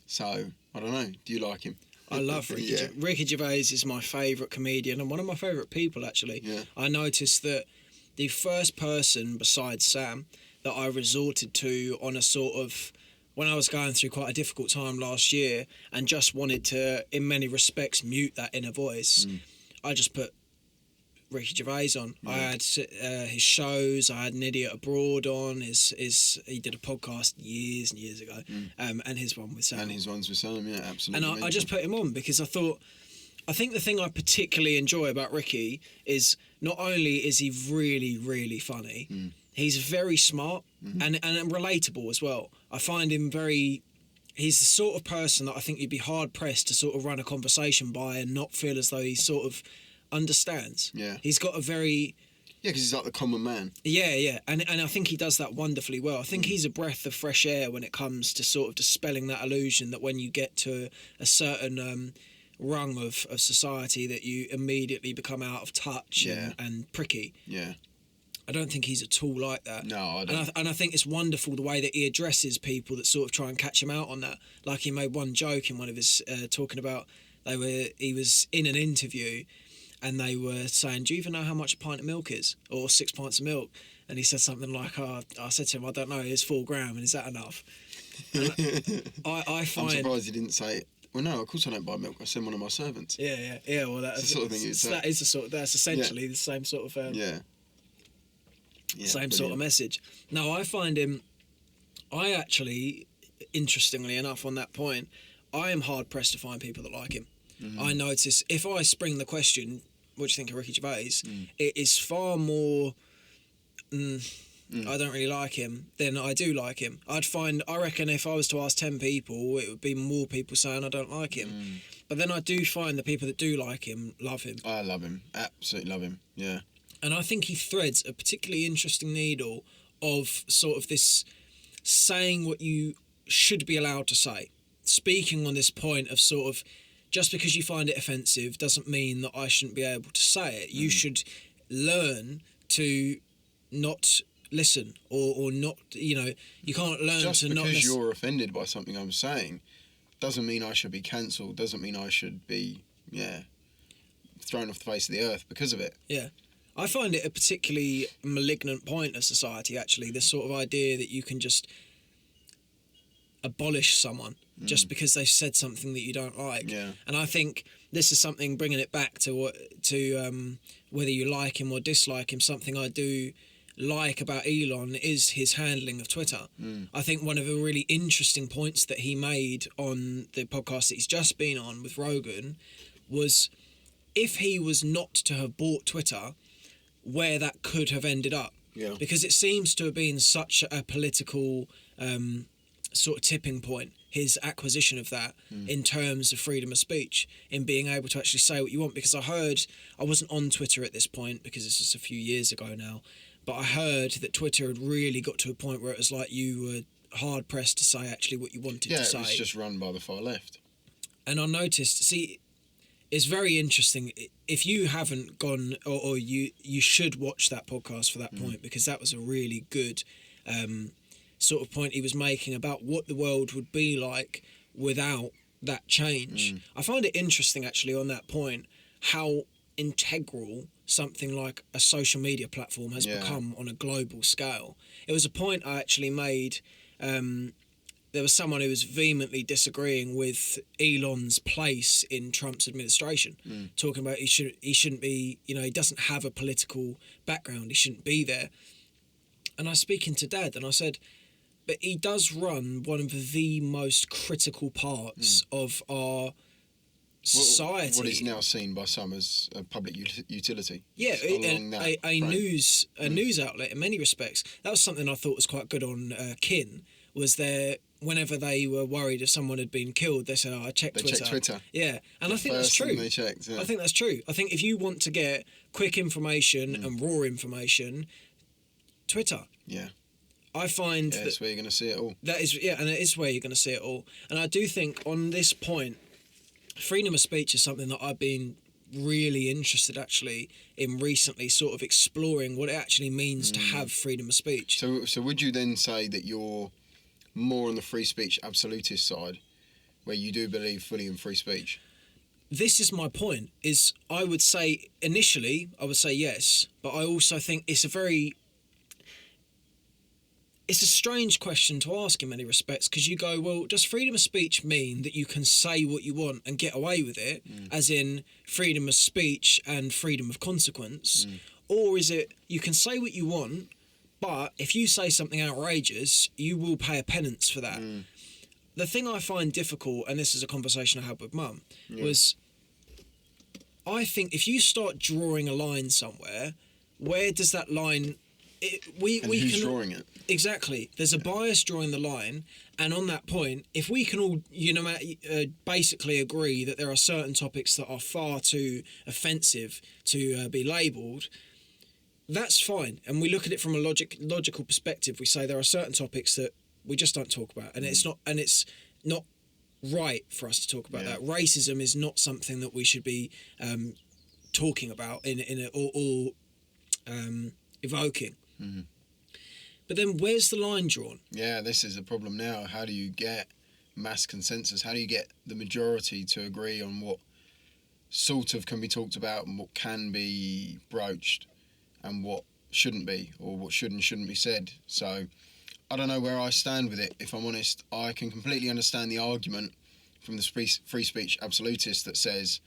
So, I don't know. Do you like him? I love Ricky. Yeah. Ricky Gervais is my favourite comedian and one of my favourite people, actually. Yeah. I noticed that the first person besides Sam that I resorted to on a sort of... when I was going through quite a difficult time last year and just wanted to, in many respects, mute that inner voice, I just put Ricky Gervais on. I had his shows. I had An Idiot Abroad on. He did a podcast years and years ago, and his one with Sam. And his ones with Sam, yeah, absolutely. And I just put him on because I think the thing I particularly enjoy about Ricky is not only is he really, really funny, he's very smart and relatable as well. I find him he's the sort of person that I think you'd be hard pressed to sort of run a conversation by and not feel as though he sort of understands. Yeah. He's got a very... Yeah, because he's like the common man. Yeah. And I think he does that wonderfully well. I think he's a breath of fresh air when it comes to sort of dispelling that illusion that when you get to a certain rung of society that you immediately become out of touch and pricky. Yeah. I don't think he's at all like that. No, I don't. And I think it's wonderful the way that he addresses people that sort of try and catch him out on that. Like he made one joke in one of his talking about he was in an interview and they were saying, do you even know how much a pint of milk is? Or 6 pints of milk? And he said something like, I said to him, I don't know, it's 4 grams, and is that enough? And I find... I'm surprised he didn't say, well, no, of course I don't buy milk, I send one of my servants. Yeah, well, that's the sort of thing that's essentially the same sort of... Yeah. Yeah, Same sort of message. No, I find him. I actually, interestingly enough, on that point, I am hard pressed to find people that like him. I notice if I spring the question, "What do you think of Ricky Gervais?" It is far more. I don't really like him, then I do like him. I reckon if I was to ask 10 people, it would be more people saying I don't like him. But then I do find the people that do like him love him. I love him. Absolutely love him. Yeah. And I think he threads a particularly interesting needle of sort of this saying what you should be allowed to say. Speaking on this point of sort of, just because you find it offensive doesn't mean that I shouldn't be able to say it. You should learn to not listen or not, you can't learn just to not... Just because you're offended by something I'm saying doesn't mean I should be cancelled, doesn't mean I should be, thrown off the face of the earth because of it. Yeah. I find it a particularly malignant point of society, actually, this sort of idea that you can just abolish someone just because they've said something that you don't like. Yeah. And I think this is something, bringing it back to whether you like him or dislike him, something I do like about Elon is his handling of Twitter. I think one of the really interesting points that he made on the podcast that he's just been on with Rogan was, if he was not to have bought Twitter, where that could have ended up. Yeah. Because it seems to have been such a political sort of tipping point, his acquisition of that, in terms of freedom of speech, in being able to actually say what you want. Because I wasn't on Twitter at this point because this is a few years ago now, but I heard that Twitter had really got to a point where it was like you were hard pressed to say actually what you wanted to say. Yeah, it was just run by the far left. And I noticed, it's very interesting. If you haven't gone, or you should watch that podcast for that point, because that was a really good sort of point he was making about what the world would be like without that change. I find it interesting, actually, on that point, how integral something like a social media platform has become on a global scale. It was a point I actually made. There was someone who was vehemently disagreeing with Elon's place in Trump's administration, talking about he shouldn't be, he doesn't have a political background, he shouldn't be there. And I was speaking to Dad, and I said, but he does run one of the most critical parts of our society. What is now seen by some as a public utility. Yeah, a news outlet in many respects. That was something I thought was quite good on Kin, was there, whenever they were worried if someone had been killed, they said, I checked Twitter. Checked Twitter. Yeah, and I think that's true. They checked, yeah. I think that's true. I think if you want to get quick information and raw information, Twitter. Yeah. I find that's where you're going to see it all. That is, and it is where you're going to see it all. And I do think on this point, freedom of speech is something that I've been really interested actually in recently, sort of exploring what it actually means to have freedom of speech. So would you then say that you're more on the free speech absolutist side, where you do believe fully in free speech? This is my point, is I would say initially, I would say yes, but I also think it's a strange question to ask in many respects, because you go, well, does freedom of speech mean that you can say what you want and get away with it, as in freedom of speech and freedom of consequence? Or is it you can say what you want, but if you say something outrageous, you will pay a penance for that? The thing I find difficult, and this is a conversation I had with Mum, was I think if you start drawing a line somewhere, where does that line... who's drawing it? Exactly. There's a bias drawing the line, and on that point, if we can all, basically agree that there are certain topics that are far too offensive to be labelled, that's fine. And we look at it from a logical perspective. We say there are certain topics that we just don't talk about, and it's not right for us to talk about that. Racism is not something that we should be talking about or evoking. But then where's the line drawn? Yeah, this is a problem now. How do you get mass consensus? How do you get the majority to agree on what sort of can be talked about and what can be broached and what shouldn't be, or what should and shouldn't be said? So I don't know where I stand with it, if I'm honest. I can completely understand the argument from the free speech absolutist that says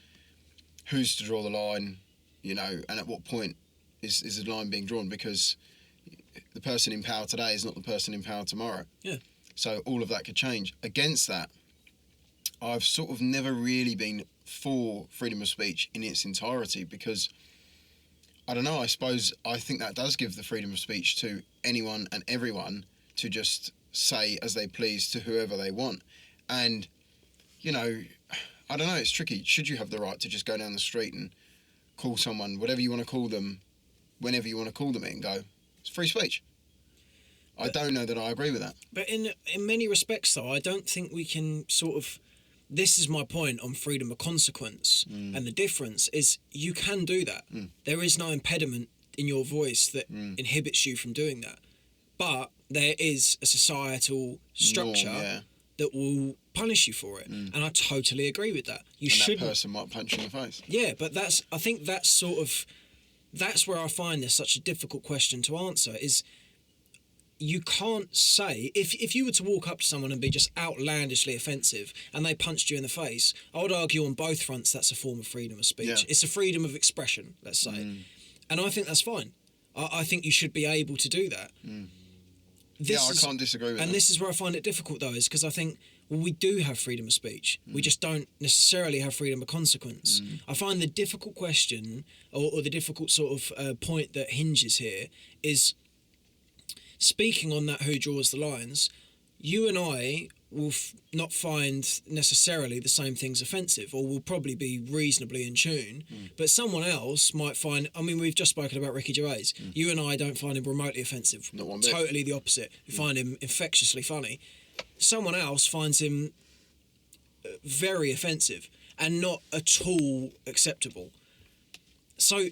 who's to draw the line, and at what point is the line being drawn, because the person in power today is not the person in power tomorrow. Yeah. So all of that could change. Against that, I've sort of never really been for freedom of speech in its entirety because, I don't know, I think that does give the freedom of speech to anyone and everyone to just say as they please to whoever they want. And, you know, I don't know, it's tricky. Should you have the right to just go down the street and call someone, whatever you want to call them, whenever you want to call them it and go, it's free speech? I don't know that I agree with that. But in many respects, though, I don't think we can sort of... This is my point on freedom of consequence. And the difference is you can do that. There is no impediment in your voice that inhibits you from doing that. But there is a societal structure that will punish you for it. And I totally agree with that. That person might punch you in the face. Yeah, but I think that's where I find this such a difficult question to answer is... You can't say, if you were to walk up to someone and be just outlandishly offensive and they punched you in the face, I would argue on both fronts that's a form of freedom of speech. Yeah. It's a freedom of expression, let's say. And I think that's fine. I think you should be able to do that. I can't disagree with that. And this is where I find it difficult, though, is because I think, well, we do have freedom of speech. We just don't necessarily have freedom of consequence. I find the difficult question, or the difficult sort of point that hinges here is... Speaking on that, who draws the lines, you and I will not find necessarily the same things offensive, or will probably be reasonably in tune, but someone else might find... I mean, we've just spoken about Ricky Gervais. You and I don't find him remotely offensive. Not one bit. Totally the opposite. We find him infectiously funny. Someone else finds him very offensive and not at all acceptable. So...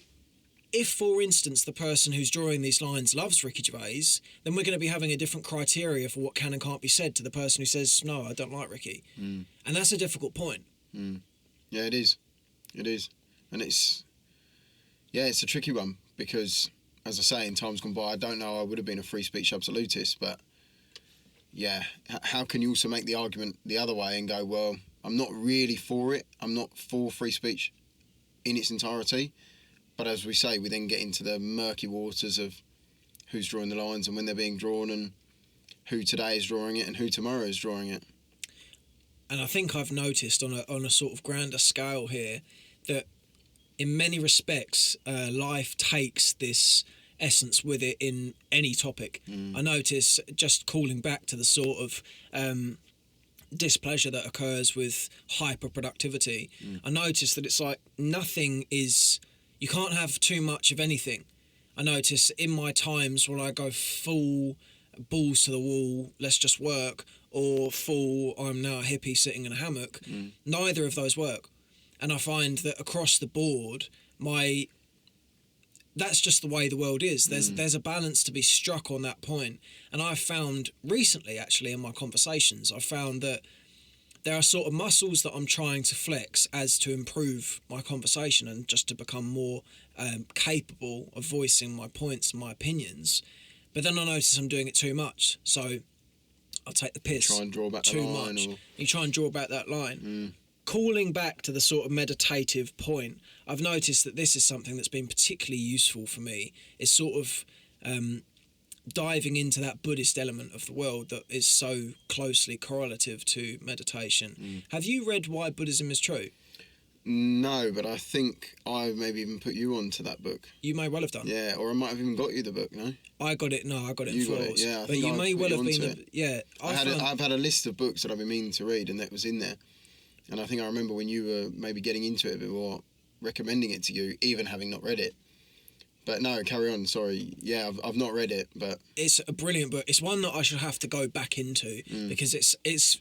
If, for instance, the person who's drawing these lines loves Ricky Gervais, then we're going to be having a different criteria for what can and can't be said to the person who says, no, I don't like Ricky. And that's a difficult point. Yeah, it is. It is. And it's a tricky one because, as I say, in times gone by, I don't know I would have been a free speech absolutist, but yeah, how can you also make the argument the other way and go, well, I'm not really for it. I'm not for free speech in its entirety. But as we say, we then get into the murky waters of who's drawing the lines and when they're being drawn and who today is drawing it and who tomorrow is drawing it. And I think I've noticed on a sort of grander scale here that in many respects, life takes this essence with it in any topic. I notice, just calling back to the sort of displeasure that occurs with hyper-productivity, I notice that it's like nothing is... You can't have too much of anything. I notice in my times when I go full balls to the wall, let's just work, or full, I'm now a hippie sitting in a hammock, neither of those work. And I find that across the board, that's just the way the world is. There's a balance to be struck on that point. And I've found recently, actually, in my conversations, I've found that there are sort of muscles that I'm trying to flex as to improve my conversation and just to become more capable of voicing my points and my opinions. But then I notice I'm doing it too much. So I'll take the piss. Try and draw back too the line. much. You try and draw back that line. Calling back to the sort of meditative point, I've noticed that this is something that's been particularly useful for me, is sort of diving into that Buddhist element of the world that is so closely correlative to meditation. Have you read Why Buddhism is True? No, but I think I maybe even put you on to that book. You may well have done. Yeah, or I might have even got you the book, no? I got it in You got Force. it, yeah. But you may well have been... I've had a list of books that I've been meaning to read and that was in there. And I think I remember when you were maybe getting into it a bit more, recommending it to you, even having not read it. But no, carry on, sorry. Yeah, I've not read it, but... It's a brilliant book. It's one that I should have to go back into because it's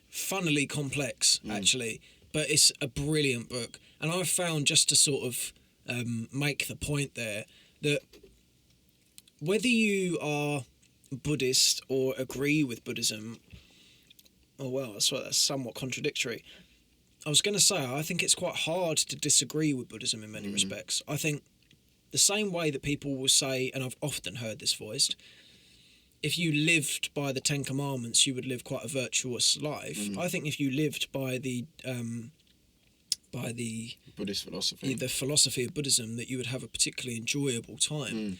funnily complex, actually. But it's a brilliant book. And I've found, just to sort of make the point there, that whether you are Buddhist or agree with Buddhism, that's somewhat contradictory. I was going to say, I think it's quite hard to disagree with Buddhism in many respects. I think the same way that people will say, and I've often heard this voiced, if you lived by the Ten Commandments, you would live quite a virtuous life. I think if you lived by the Buddhist philosophy, the philosophy of Buddhism, that you would have a particularly enjoyable time.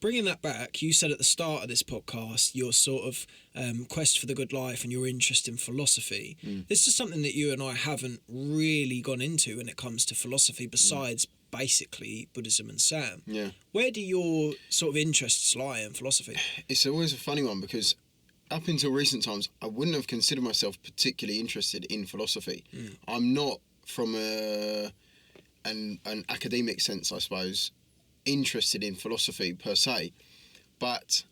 bringing that back, you said at the start of this podcast, your sort of quest for the good life and your interest in philosophy. This is something that you and I haven't really gone into when it comes to philosophy, besides basically Buddhism and Sam. Yeah. Where do your sort of interests lie in philosophy? It's always a funny one, because up until recent times, I wouldn't have considered myself particularly interested in philosophy. I'm not, from an academic sense, I suppose, interested in philosophy per se, but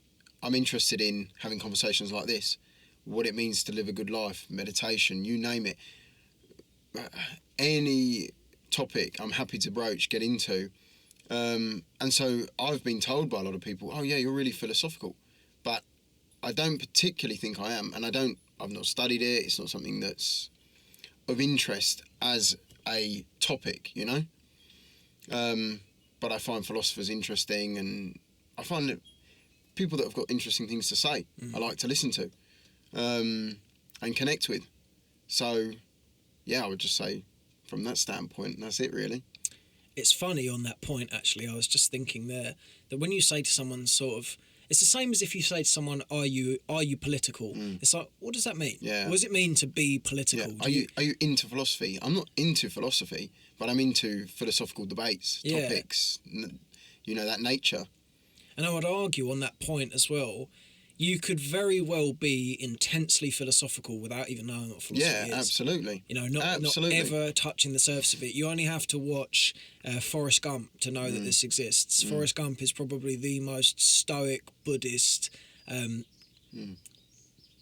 I'm interested in having conversations like this, what it means to live a good life, meditation, you name it. Any topic I'm happy to broach, get into. And so I've been told by a lot of people, oh yeah, you're really philosophical. But I don't particularly think I am, and I've not studied it, it's not something that's of interest as a topic, you know? But I find philosophers interesting, and I find that people that have got interesting things to say, I like to listen to and connect with. So, yeah, I would just say from that standpoint, that's it really. It's funny on that point, actually. I was just thinking there that when you say to someone sort of, it's the same as if you say to someone, are you political? It's like, what does that mean? Yeah. What does it mean to be political? Yeah. Are you into philosophy? I'm not into philosophy, but I'm into philosophical debates, topics, you know, that nature. And I would argue on that point as well, you could very well be intensely philosophical without even knowing what philosophy is. Yeah, absolutely. You know, not ever touching the surface of it. You only have to watch Forrest Gump to know that this exists. Forrest Gump is probably the most stoic Buddhist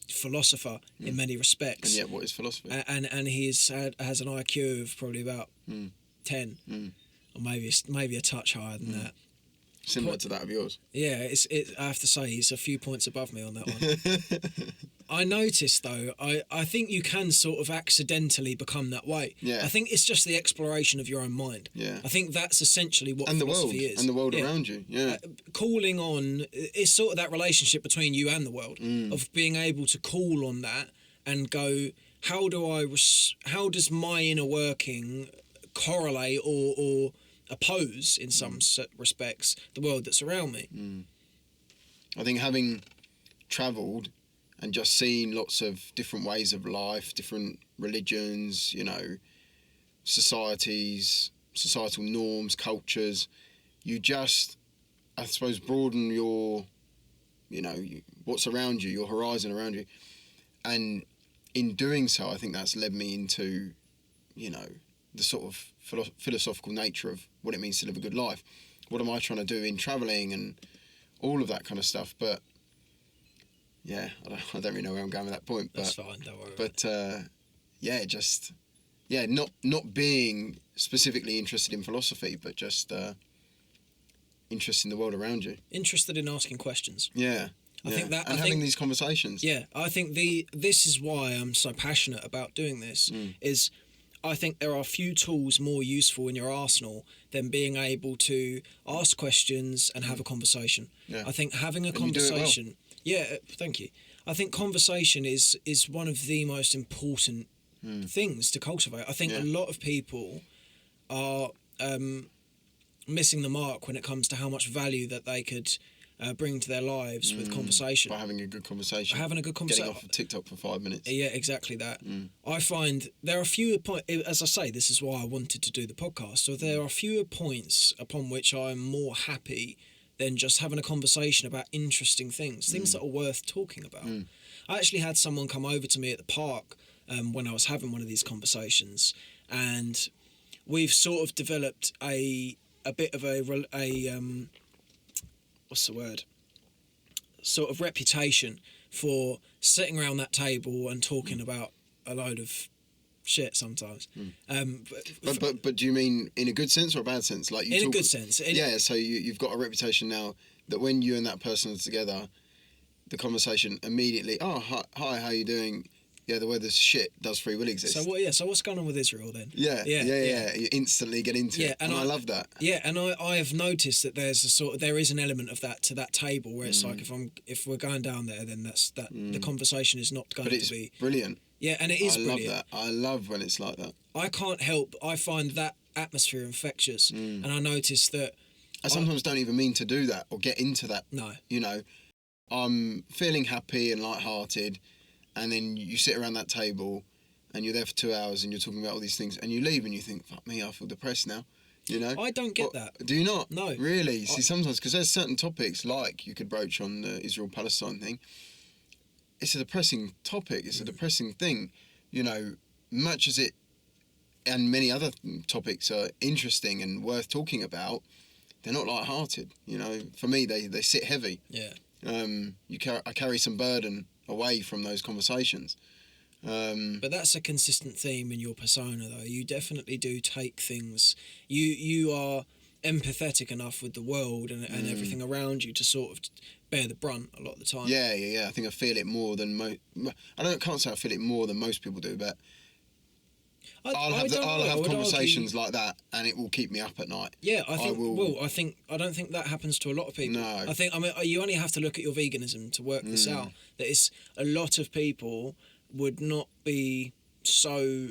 philosopher in many respects. And yet, what is philosophy? And he has an IQ of probably about 10, or maybe a touch higher than that. Similar to that of yours. Yeah, I have to say he's a few points above me on that one. I noticed though, I think you can sort of accidentally become that way. Yeah. I think it's just the exploration of your own mind. Yeah. I think that's essentially what philosophy is. And the world around you. Yeah. Calling on, it's sort of that relationship between you and the world, of being able to call on that and go, how does my inner working correlate or oppose in some respects the world that's around me. I think having travelled and just seen lots of different ways of life, different religions, you know, societies, societal norms, cultures, you just, I suppose, broaden your, you know, what's around you, your horizon around you. And in doing so, I think that's led me into, you know, the sort of philosophical nature of what it means to live a good life. What am I trying to do in travelling and all of that kind of stuff? But yeah, I don't really know where I'm going with that point. But, that's fine, don't worry. But not being specifically interested in philosophy, but just interested in the world around you. Interested in asking questions. Yeah. I think that, and having these conversations. Yeah, I think this is why I'm so passionate about doing this. Is I think there are few tools more useful in your arsenal than being able to ask questions and have a conversation. Yeah. I think having a You conversation... do it well. Yeah, thank you. I think conversation is one of the most important things to cultivate. I think a lot of people are missing the mark when it comes to how much value that they could bring to their lives with conversation. By having a good conversation. Getting off of TikTok for 5 minutes. Yeah, exactly that. I find there are fewer points, as I say, this is why I wanted to do the podcast, so there are fewer points upon which I'm more happy than just having a conversation about interesting things that are worth talking about. I actually had someone come over to me at the park when I was having one of these conversations, and we've sort of developed a bit of a what's the word? Sort of reputation for sitting around that table and talking about a load of shit sometimes. But do you mean in a good sense or a bad sense? Like in a good sense. So you've got a reputation now that when you and that person are together, the conversation immediately, oh, hi, how you doing? Yeah, the weather's shit. Does free will exist? So what's going on with Israel then? Yeah. You instantly get into it, and I love that. Yeah, and I have noticed that there is an element of that to that table where it's like if we're going down there, then the conversation is not going to be. But it's brilliant. Yeah, and it is brilliant. I love that. I love when it's like that. I can't help. I find that atmosphere infectious, and I notice that. I sometimes don't even mean to do that or get into that. No. You know, I'm feeling happy and lighthearted, and then you sit around that table and you're there for 2 hours and you're talking about all these things, and you leave and you think, fuck me, I feel depressed now. You know? I don't get that. Do you not? No. Really? See, sometimes, because there's certain topics, like you could broach on the Israel-Palestine thing, it's a depressing topic, it's a depressing thing. You know, much as it, and many other topics are interesting and worth talking about, they're not light-hearted. You know, for me, they sit heavy. Yeah. I carry some burden away from those conversations. But that's a consistent theme in your persona, though. You definitely do take things. You are empathetic enough with the world and everything around you to sort of bear the brunt a lot of the time. Yeah. I think I feel it more than can't say I feel it more than most people do, but I'll have conversations like that, and it will keep me up at night. Yeah, I think. Well, I don't think that happens to a lot of people. No. I mean, you only have to look at your veganism to work this out. That it's a lot of people would not be so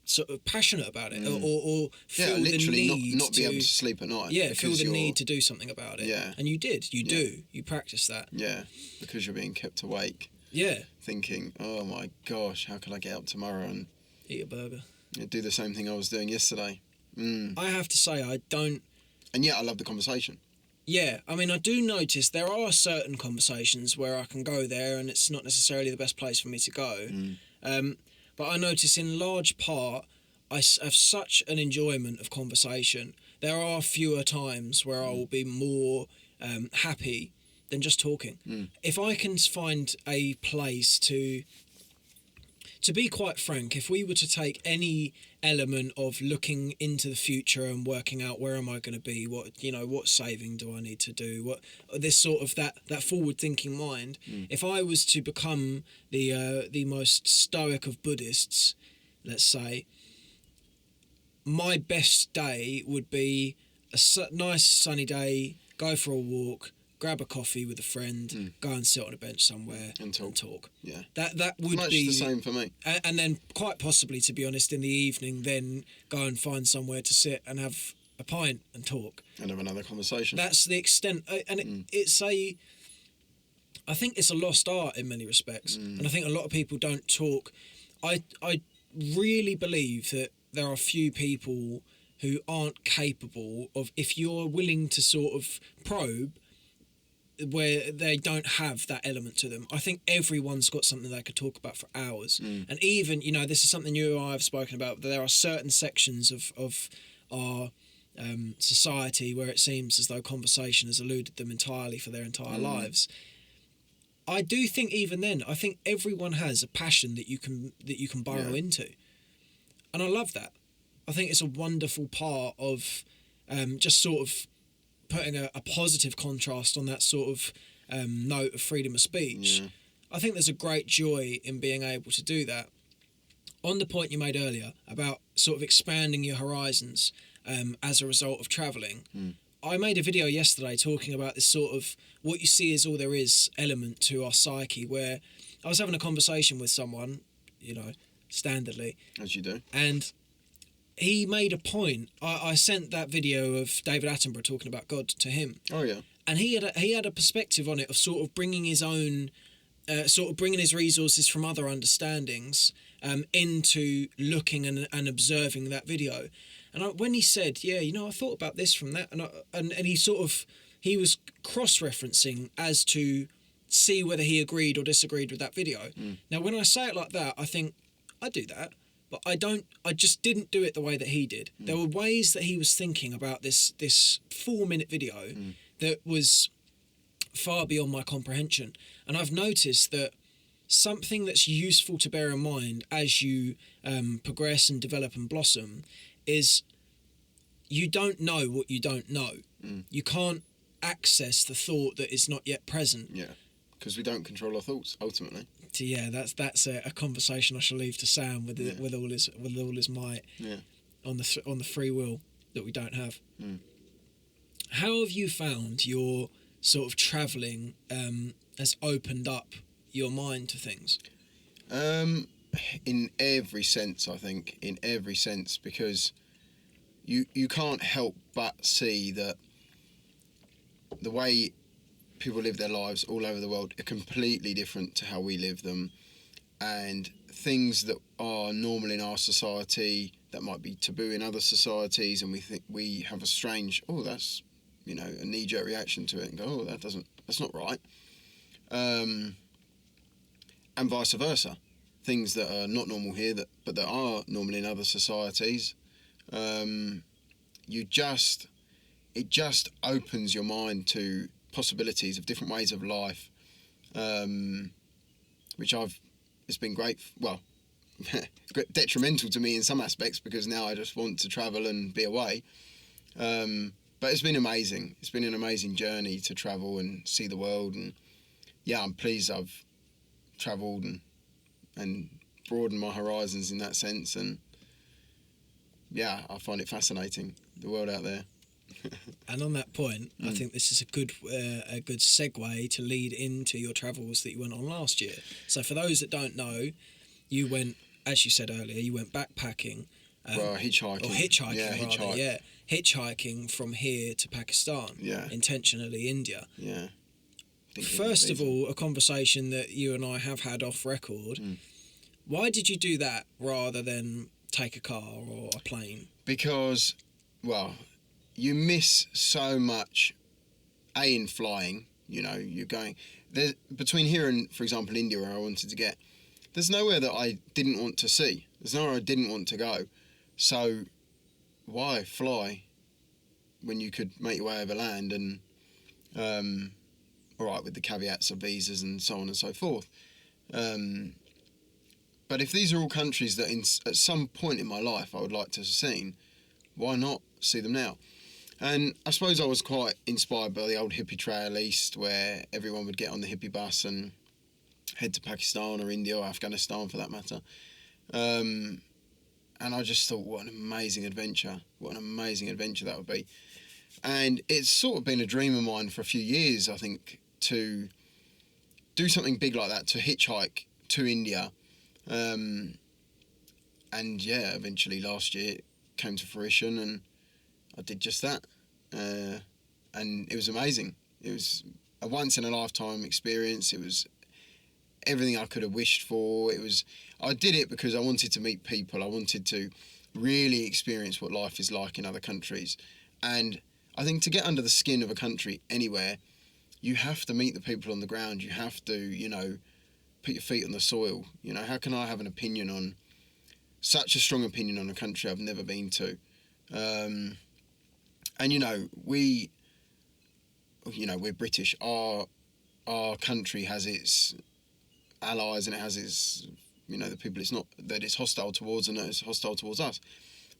sort of passionate about it, or feel the need not be able to sleep at night. Yeah, feel the need to do something about it. Yeah, and you did. You do. You practice that. Yeah, because you're being kept awake. Yeah. Thinking, oh my gosh, how could I get up tomorrow and eat a burger? Do the same thing I was doing yesterday. I have to say, I don't. And yet, I love the conversation. Yeah, I mean, I do notice there are certain conversations where I can go there and it's not necessarily the best place for me to go. But I notice in large part, I have such an enjoyment of conversation. There are fewer times where I will be more happy than just talking. If I can find a place to be quite frank, if we were to take any element of looking into the future and working out where am I going to be, what saving do I need to do, what this sort of that forward thinking mind, if I was to become the most stoic of Buddhists, let's say, my best day would be a nice sunny day, go for a walk, grab a coffee with a friend, go and sit on a bench somewhere and talk. Yeah, that would much be the same for me. And then quite possibly, to be honest, in the evening, then go and find somewhere to sit and have a pint and talk and have another conversation. That's the extent, and I think it's a lost art in many respects, and I think a lot of people don't talk. I really believe that there are few people who aren't capable of, if you're willing to sort of probe, where they don't have that element to them. I think everyone's got something they could talk about for hours. And even, this is something you and I have spoken about, that there are certain sections of our society where it seems as though conversation has eluded them entirely for their entire lives. I do think even then, I think everyone has a passion that you can burrow into. And I love that. I think it's a wonderful part of just sort of putting a positive contrast on that sort of note of freedom of speech. I think there's a great joy in being able to do that. On the point you made earlier about sort of expanding your horizons as a result of travelling, I made a video yesterday talking about this sort of what you see is all there is element to our psyche, where I was having a conversation with someone, standardly. As you do. And he made a point. I sent that video of David Attenborough talking about God to him. Oh yeah. And he had a perspective on it of sort of bringing his own, bringing his resources from other understandings into looking and observing that video. And when he said, I thought about this from that, and he was cross-referencing as to see whether he agreed or disagreed with that video. Now, when I say it like that, I think I do that. But I just didn't do it the way that he did. There were ways that he was thinking about this 4-minute video that was far beyond my comprehension. And I've noticed that something that's useful to bear in mind as you progress and develop and blossom is you don't know what you don't know. You can't access the thought that is not yet present. Yeah, because we don't control our thoughts, ultimately. Yeah, that's a conversation I shall leave to Sam with all his might. Yeah. On the free will that we don't have. How have you found your sort of travelling has opened up your mind to things? In every sense, I think. In every sense, because you can't help but see that the way people live their lives all over the world are completely different to how we live them, and things that are normal in our society that might be taboo in other societies, and we think we have a strange, that's, a knee-jerk reaction to it, and go, that's not right, and vice versa. Things that are not normal here but that are normal in other societies. It just opens your mind to possibilities of different ways of life, which it's been great. Well, detrimental to me in some aspects, because now I just want to travel and be away. But it's been amazing. It's been an amazing journey to travel and see the world. And yeah, I'm pleased I've travelled and broadened my horizons in that sense. And yeah, I find it fascinating, the world out there. And on that point, I think this is a good segue to lead into your travels that you went on last year. So for those that don't know, you went, as you said earlier, you went backpacking. Hitchhiking. Or hitchhiking, yeah, rather, yeah. Hitchhiking from here to Pakistan. Yeah. Intentionally India. Yeah. First of all, a conversation that you and I have had off record. Why did you do that rather than take a car or a plane? Because, you miss so much, in flying, you're going... Between here and, for example, India, where I wanted to get, there's nowhere that I didn't want to see. There's nowhere I didn't want to go. So why fly when you could make your way over land and, all right, with the caveats of visas and so on and so forth. But if these are all countries that at some point in my life I would like to have seen, why not see them now? And I suppose I was quite inspired by the old hippie trail east, where everyone would get on the hippie bus and head to Pakistan or India or Afghanistan for that matter. And I just thought, what an amazing adventure. What an amazing adventure that would be. And it's sort of been a dream of mine for a few years, I think, to do something big like that, to hitchhike to India. And yeah, eventually last year it came to fruition and I did just that. And it was amazing. It was a once in a lifetime experience. It was everything I could have wished for. I did it because I wanted to meet people. I wanted to really experience what life is like in other countries. And I think to get under the skin of a country anywhere, you have to meet the people on the ground. You have to, put your feet on the soil. How can I have an opinion on, such a strong opinion on a country I've never been to? And, we're British. Our country has its allies and it has its, the people it's hostile towards and that it's hostile towards us.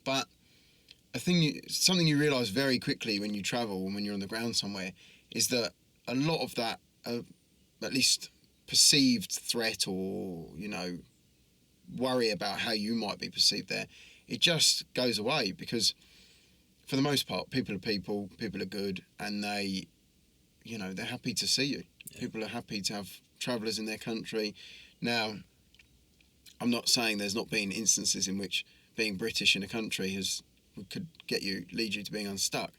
But something you realise very quickly when you travel and when you're on the ground somewhere is that a lot of that, at least perceived threat or, worry about how you might be perceived there, it just goes away because for the most part, people are good and they're happy to see you. Yeah. People are happy to have travellers in their country. Now, I'm not saying there's not been instances in which being British in a country could lead you to being unstuck.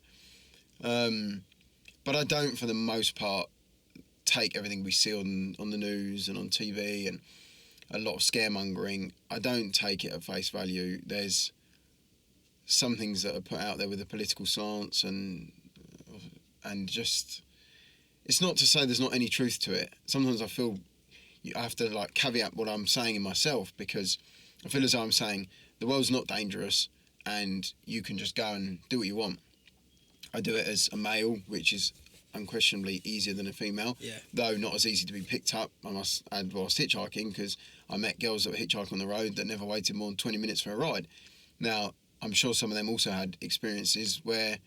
But I don't, for the most part, take everything we see on the news and on TV and a lot of scaremongering. I don't take it at face value. There's some things that are put out there with a political stance and just, it's not to say there's not any truth to it. Sometimes I feel I have to caveat what I'm saying in myself, because I feel as though I'm saying the world's not dangerous and you can just go and do what you want. I do it as a male, which is unquestionably easier than a female, though not as easy to be picked up, I must add, whilst hitchhiking, because I met girls that were hitchhiking on the road that never waited more than 20 minutes for a ride. Now, I'm sure some of them also had experiences with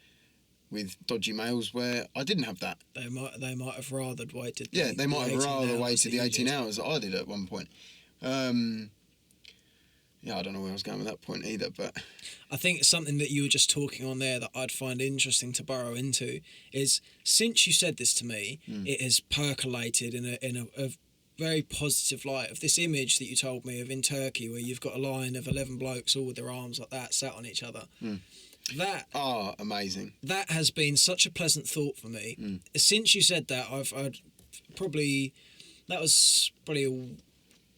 dodgy males where I didn't have that. They might have rather waited. They might have rather waited the 18 hours that I did at one point. I don't know where I was going with that point either, but I think something that you were just talking on there that I'd find interesting to burrow into is, since you said this to me, it has percolated in very positive light of this image that you told me of in Turkey, where you've got a line of 11 blokes all with their arms like that sat on each other. That amazing. That has been such a pleasant thought for me. Since you said that, that was probably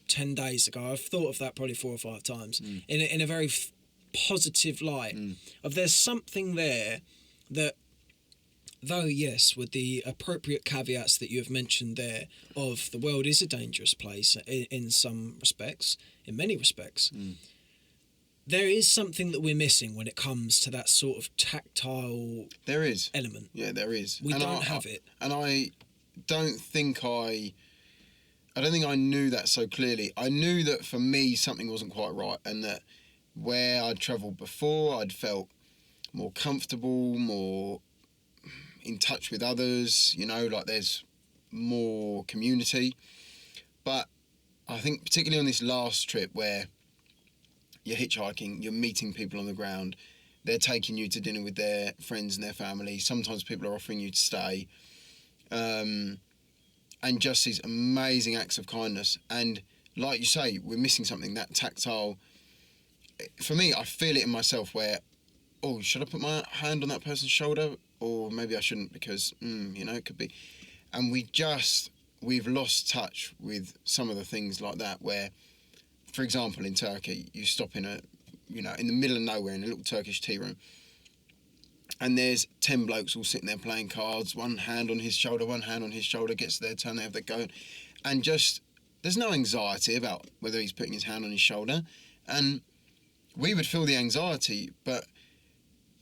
10 days ago. I've thought of that probably 4 or 5 times in a very positive light of there's something there that, though yes, with the appropriate caveats that you have mentioned there, of the world is a dangerous place in some respects, in many respects, there is something that we're missing when it comes to that sort of tactile element. Yeah, there is. We don't have it. And I don't think I knew that so clearly. I knew that for me something wasn't quite right, and that where I'd travelled before, I'd felt more comfortable, more in touch with others, like there's more community. But I think particularly on this last trip where you're hitchhiking, you're meeting people on the ground, they're taking you to dinner with their friends and their family, sometimes people are offering you to stay, and just these amazing acts of kindness. And like you say, we're missing something, that tactile. For me, I feel it in myself where, should I put my hand on that person's shoulder? Or maybe I shouldn't, because, it could be. And we've lost touch with some of the things like that where, for example, in Turkey, you stop in in the middle of nowhere in a little Turkish tea room, and there's 10 blokes all sitting there playing cards, one hand on his shoulder, gets their turn, they have their go. And just, there's no anxiety about whether he's putting his hand on his shoulder. And we would feel the anxiety, but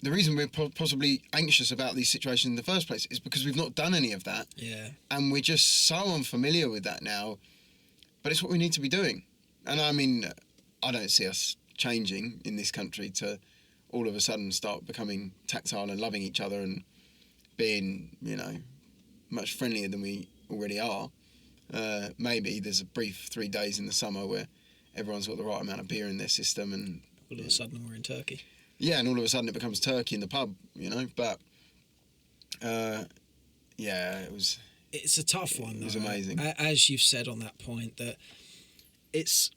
the reason we're possibly anxious about these situations in the first place is because we've not done any of that. Yeah. And we're just so unfamiliar with that now. But it's what we need to be doing. And I mean, I don't see us changing in this country to all of a sudden start becoming tactile and loving each other and being, much friendlier than we already are. Maybe there's a brief 3 days in the summer where everyone's got the right amount of beer in their system, and all of a sudden we're in Turkey. Yeah, and all of a sudden it becomes Turkey in the pub, But, It's a tough one, though. It was amazing. As you've said on that point, that it's...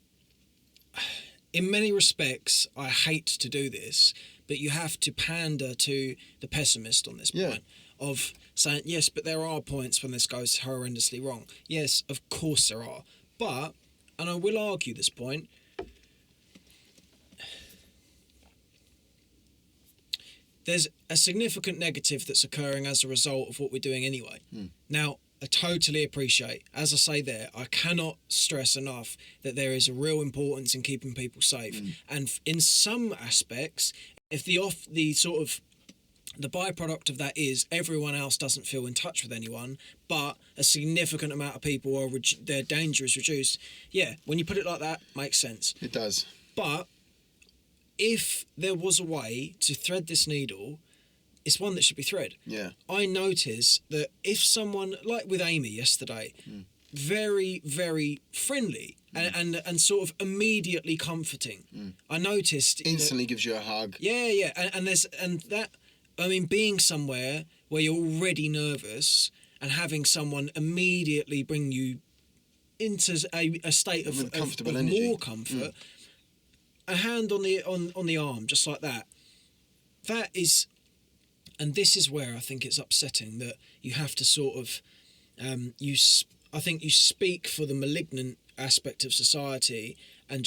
In many respects, I hate to do this, but you have to pander to the pessimist on this point of saying, yes, but there are points when this goes horrendously wrong. Yes, of course there are. But, and I will argue this point, there's a significant negative that's occurring as a result of what we're doing anyway. Now, I totally appreciate, as I say there, I cannot stress enough that there is a real importance in keeping people safe. And in some aspects, if the byproduct of that is everyone else doesn't feel in touch with anyone, but a significant amount of people their danger is reduced. Yeah, when you put it like that, makes sense. It does. But if there was a way to thread this needle, it's one that should be thread. Yeah. I notice that if someone, like with Amy yesterday, very, very friendly and sort of immediately comforting. I noticed instantly gives you a hug. Yeah, and being somewhere where you're already nervous and having someone immediately bring you into a state of more comfort. A hand on the arm, just like that. That is, and this is where I think it's upsetting that you have to sort of, I think you speak for the malignant aspect of society and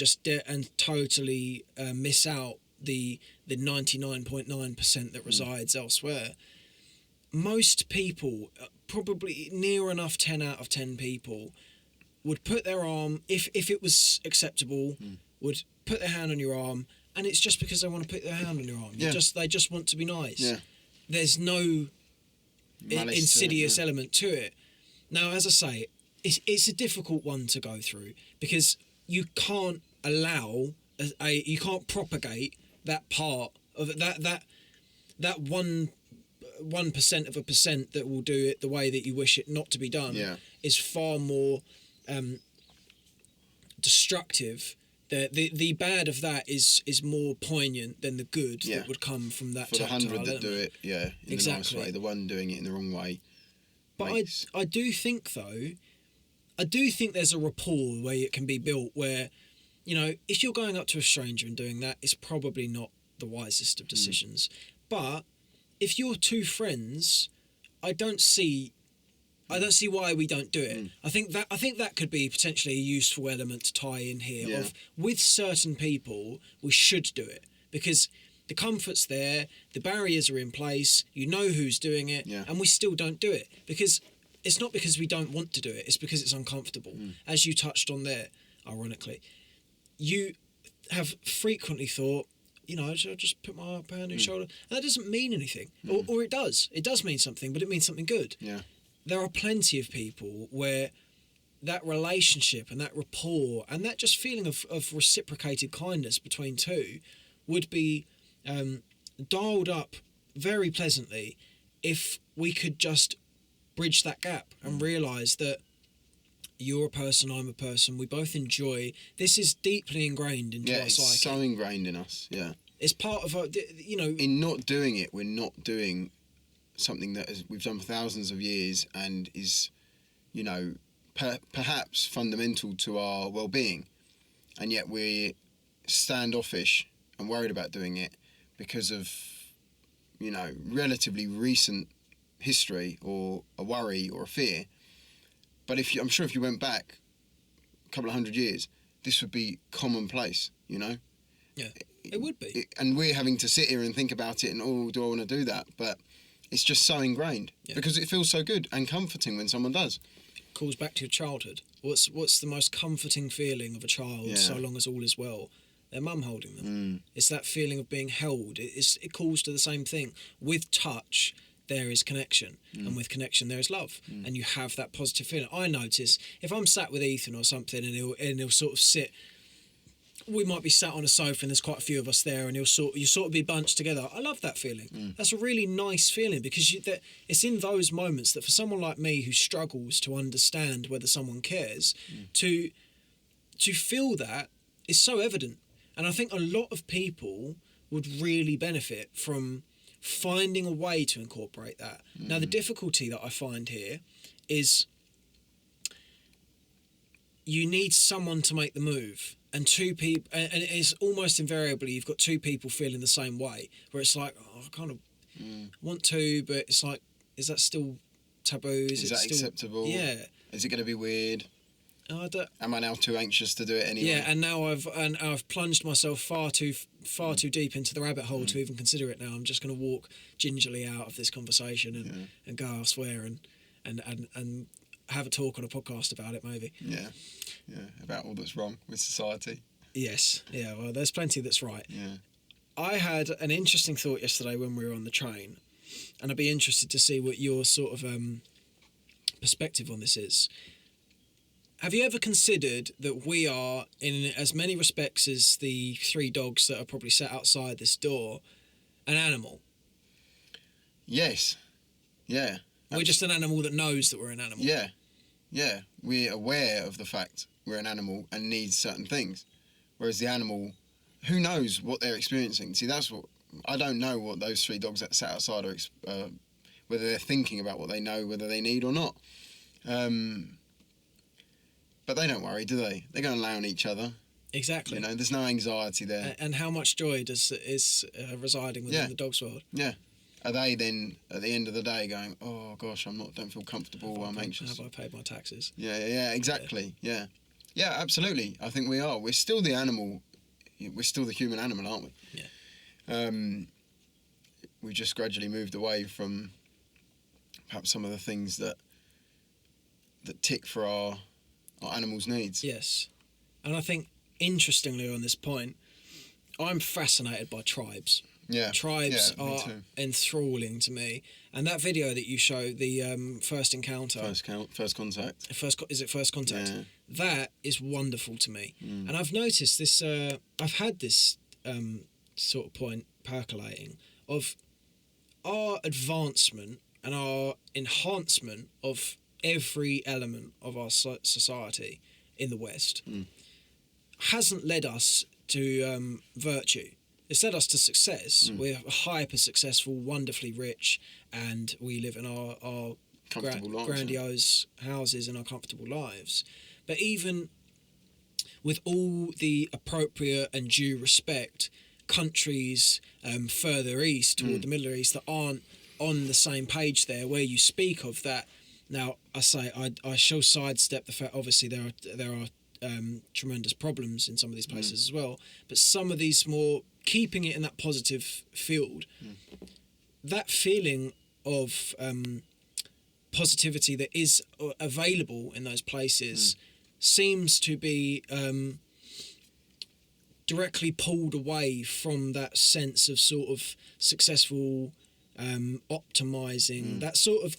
totally miss out the 99.9% that resides elsewhere. Most people, probably near enough 10 out of 10 people, would put their arm, if it was acceptable, would put their hand on your arm, and it's just because they want to put their hand on your arm. They just want to be nice. Yeah. There's no insidious element to it. Now, as I say, it's a difficult one to go through because you can't allow you can't propagate that part of that 1% of a percent that will do it the way that you wish it not to be done. Is far more destructive. The bad of that is more poignant than the good that would come from that. For the 100 that do it, in the nice way. The one doing it in the wrong way. But I do think, though, I do think there's a rapport where it can be built where, you know, if you're going up to a stranger and doing that, it's probably not the wisest of decisions. But if you're two friends, I don't see why we don't do it. I think that could be potentially a useful element to tie in here. Yeah. Of with certain people, we should do it because the comfort's there, the barriers are in place, you know who's doing it, and we still don't do it because it's not because we don't want to do it. It's because it's uncomfortable. As you touched on there, ironically, you have frequently thought, you know, I'll just put my hand on your shoulder. And that doesn't mean anything. Or it does. It does mean something, but it means something good. Yeah. There are plenty of people where that relationship and that rapport and that just feeling of reciprocated kindness between two would be dialed up very pleasantly if we could just bridge that gap and realise that you're a person, I'm a person, we both enjoy. This is deeply ingrained into our psyche. It's so ingrained in us, It's part of our, you know... In not doing it, we're not doing something that we've done for thousands of years and is, you know, perhaps fundamental to our well-being. And yet we're standoffish and worried about doing it because of, you know, relatively recent history or a worry or a fear. But I'm sure if you went back a couple of 100 years, this would be commonplace, you know? Yeah, it would be. And we're having to sit here and think about it and, oh, do I want to do that? But it's just so ingrained because it feels so good and comforting when someone does. It calls back to your childhood. What's the most comforting feeling of a child so long as all is well? Their mum holding them. It's that feeling of being held. It calls to the same thing. With touch, there is connection, and with connection there is love, and you have that positive feeling. I notice if I'm sat with Ethan or something, and he'll sort of sit. We might be sat on a sofa, and there's quite a few of us there, and you sort of be bunched together. I love that feeling. That's a really nice feeling because it's in those moments that for someone like me who struggles to understand whether someone cares, to feel that is so evident, and I think a lot of people would really benefit from finding a way to incorporate that. Now, the difficulty that I find here is you need someone to make the move, and two people, and it's almost invariably you've got two people feeling the same way, where it's like, oh, I kind of want to, but it's like, is that still taboo? Is that acceptable? Yeah. Is it going to be weird? Am I now too anxious to do it anyway? Yeah, and now I've plunged myself far too deep into the rabbit hole to even consider it now. I'm just going to walk gingerly out of this conversation and go elsewhere and have a talk on a podcast about it maybe. Yeah, about all that's wrong with society. Yes, yeah, well, there's plenty that's right. Yeah. I had an interesting thought yesterday when we were on the train, and I'd be interested to see what your sort of perspective on this is. Have you ever considered that we are, in as many respects as the three dogs that are probably sat outside this door, an animal? Yes. Yeah. We're just an animal that knows that we're an animal. Yeah. Yeah. We're aware of the fact we're an animal and needs certain things. Whereas the animal, who knows what they're experiencing? See, that's what... I don't know what those three dogs that sat outside are... whether they're thinking about what they know, whether they need or not. But they don't worry, do they? They're going to lay on each other. Exactly. You know, there's no anxiety there. And how much joy is residing within the dog's world? Yeah. Are they then, at the end of the day, going, oh, gosh, don't feel comfortable, I'm anxious. Have I paid my taxes? Yeah, exactly, yeah. Yeah, absolutely. I think we are. We're still the animal. We're still the human animal, aren't we? Yeah. We've just gradually moved away from perhaps some of the things that tick for our animals' needs. Yes. And I think, interestingly on this point, I'm fascinated by tribes. Yeah. Tribes are enthralling to me. And that video that you show, the first encounter... First contact. Is it first contact? Yeah. That is wonderful to me. And I've noticed this... I've had this sort of point percolating of our advancement and our enhancement of every element of our society in the West hasn't led us to virtue. It's led us to success. We're hyper successful, wonderfully rich, and we live in our comfortable lives, grandiose houses and our comfortable lives. But even with all the appropriate and due respect, countries further east toward the Middle East that aren't on the same page there, where you speak of that. Now, I shall sidestep the fact, obviously there are tremendous problems in some of these places as well, but some of these more keeping it in that positive field, that feeling of positivity that is available in those places seems to be directly pulled away from that sense of sort of successful optimizing, that sort of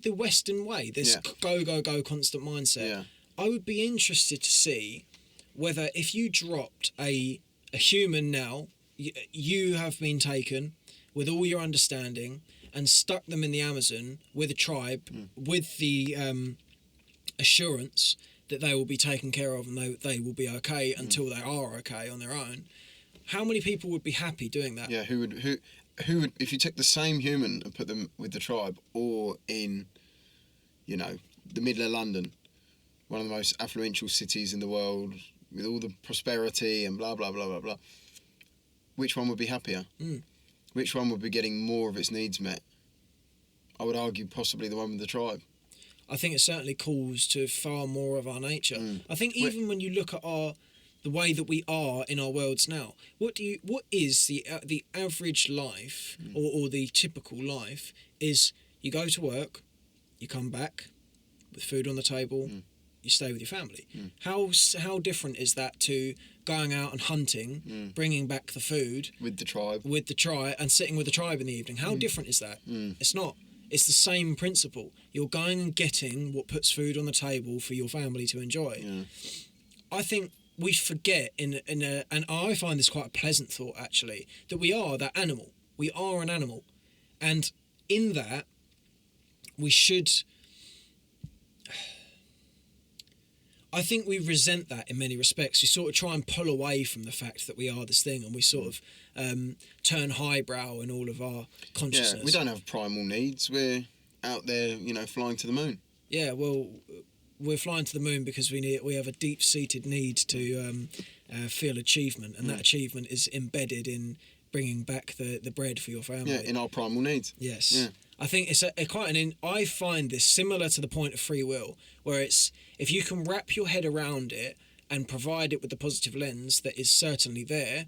the Western way, this go constant mindset. Yeah. I would be interested to see whether if you dropped a human now, you have been taken with all your understanding and stuck them in the Amazon with a tribe with the assurance that they will be taken care of and they will be okay until they are okay on their own. How many people would be happy doing that? Yeah, who would if you took the same human and put them with the tribe or in, the middle of London, one of the most affluential cities in the world with all the prosperity and blah, blah, blah, blah, blah, which one would be happier? Which one would be getting more of its needs met? I would argue possibly the one with the tribe. I think it certainly calls to far more of our nature. I think even when you look at the way that we are in our worlds now, what is the average life or the typical life is you go to work, you come back with food on the table, you stay with your family. How different is that to going out and hunting, bringing back the food with the tribe and sitting with the tribe in the evening? How different is that? It's not. It's the same principle. You're going and getting what puts food on the table for your family to enjoy. I think we forget and I find this quite a pleasant thought actually, that we are that animal. We are an animal, and in that we should. I think we resent that in many respects. We sort of try and pull away from the fact that we are this thing, and we sort of turn highbrow in all of our consciousness. Yeah, we don't have primal needs. We're out there, flying to the moon. Yeah, well, we're flying to the moon because we have a deep-seated need to feel achievement, and that achievement is embedded in bringing back the bread for your family. Yeah, in our primal needs. Yes. Yeah. I think it's I find this similar to the point of free will, where it's, if you can wrap your head around it and provide it with the positive lens that is certainly there,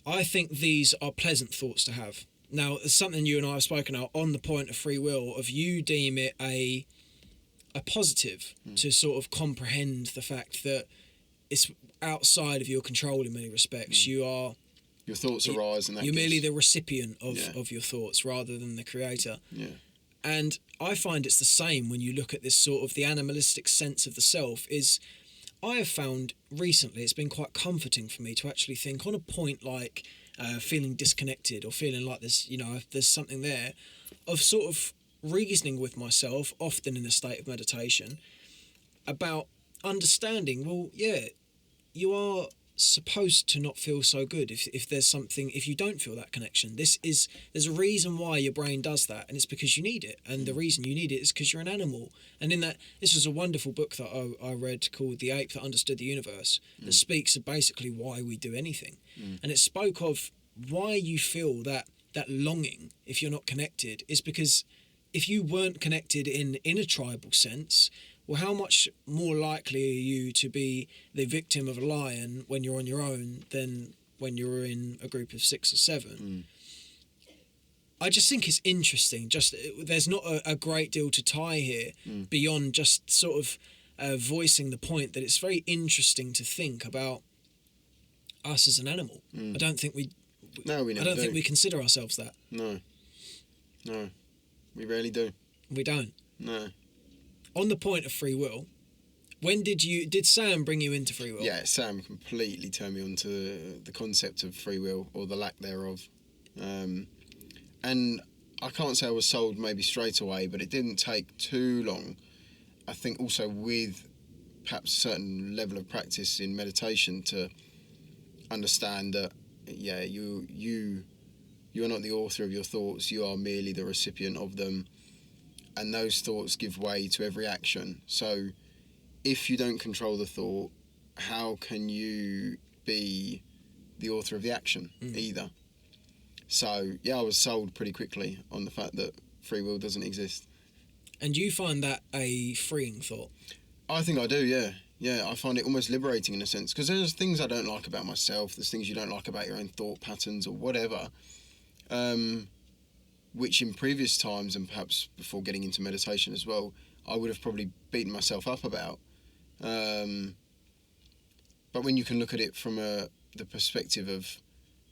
I think these are pleasant thoughts to have. Now, it's something you and I have spoken about on the point of free will, of you deem it a positive to sort of comprehend the fact that it's outside of your control in many respects. Your thoughts arise, and you're merely the recipient of your thoughts rather than the creator. Yeah. And I find it's the same when you look at this sort of the animalistic sense of the self. Is I have found recently it's been quite comforting for me to actually think on a point like feeling disconnected or feeling like there's something there, of sort of reasoning with myself, often in a state of meditation, about understanding, well, yeah, you are supposed to not feel so good if there's something, if you don't feel that connection. There's a reason why your brain does that, and it's because you need it, and the reason you need it is because you're an animal. And in that, this was a wonderful book that I read called The Ape That Understood the Universe, that speaks of basically why we do anything. And it spoke of why you feel that longing if you're not connected is because if you weren't connected in a tribal sense, well, how much more likely are you to be the victim of a lion when you're on your own than when you're in a group of 6 or 7? I just think it's interesting. There's not a great deal to tie here beyond just sort of voicing the point that it's very interesting to think about us as an animal. I don't think we consider ourselves that. No, we rarely do. We don't. No. On the point of free will, when did Sam bring you into free will? Yeah, Sam completely turned me on to the concept of free will, or the lack thereof. And I can't say I was sold maybe straight away, but it didn't take too long. I think also with perhaps a certain level of practice in meditation to understand that, yeah, you are not the author of your thoughts, you are merely the recipient of them. and those thoughts give way to every action. So if you don't control the thought, how can you be the author of the action either? So yeah, I was sold pretty quickly on the fact that free will doesn't exist. And you find that a freeing thought? I think I do, yeah. Yeah, I find it almost liberating in a sense, because there's things I don't like about myself, there's things you don't like about your own thought patterns or whatever, which in previous times, and perhaps before getting into meditation as well, I would have probably beaten myself up about. But when you can look at it from the perspective of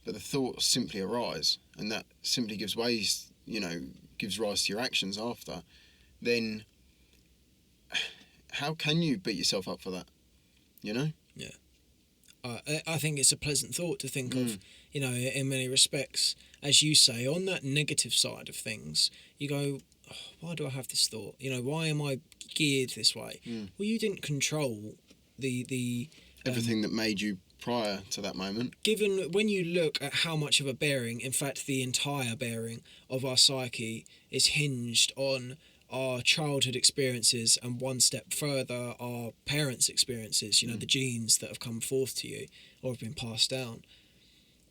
that the thoughts simply arise, and that simply gives rise to your actions after, then how can you beat yourself up for that? Yeah. I think it's a pleasant thought to think of, in many respects, as you say, on that negative side of things, you go, oh, why do I have this thought? Why am I geared this way? Well, you didn't control the everything that made you prior to that moment. Given when you look at how much of a bearing, in fact, the entire bearing of our psyche is hinged on our childhood experiences, and one step further, our parents' experiences, the genes that have come forth to you or have been passed down.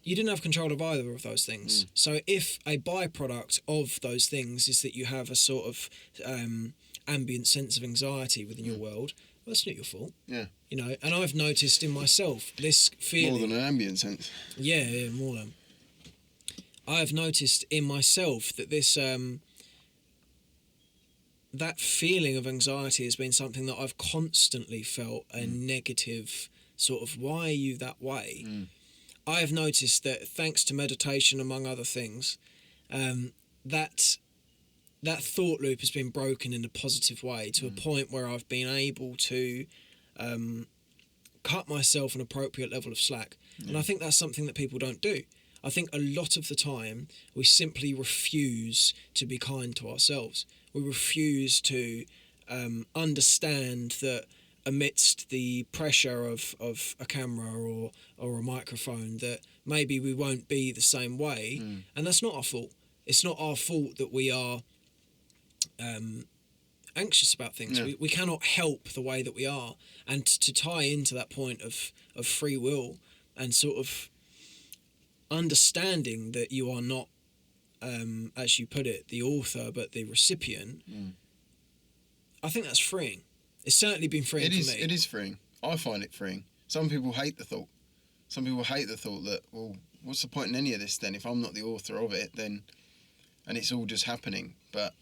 You didn't have control of either of those things. So if a byproduct of those things is that you have a sort of ambient sense of anxiety within your world, well, that's not your fault. Yeah. And I've noticed in myself this feeling. More than an ambient sense. Yeah, more than. I've noticed in myself that this that feeling of anxiety has been something that I've constantly felt a negative sort of, why are you that way? I have noticed that thanks to meditation, among other things, that thought loop has been broken in a positive way to a point where I've been able to cut myself an appropriate level of slack. And I think that's something that people don't do. I think a lot of the time we simply refuse to be kind to ourselves. We refuse to understand that amidst the pressure of a camera or a microphone, that maybe we won't be the same way. And that's not our fault. It's not our fault that we are anxious about things. Yeah. We cannot help the way that we are. And to tie into that point of free will and sort of understanding that you are not, as you put it, the author, but the recipient, I think that's freeing. It's certainly been freeing for me. It is freeing. I find it freeing. Some people hate the thought. Some people hate the thought that, well, what's the point in any of this then? If I'm not the author of it, then, and it's all just happening. But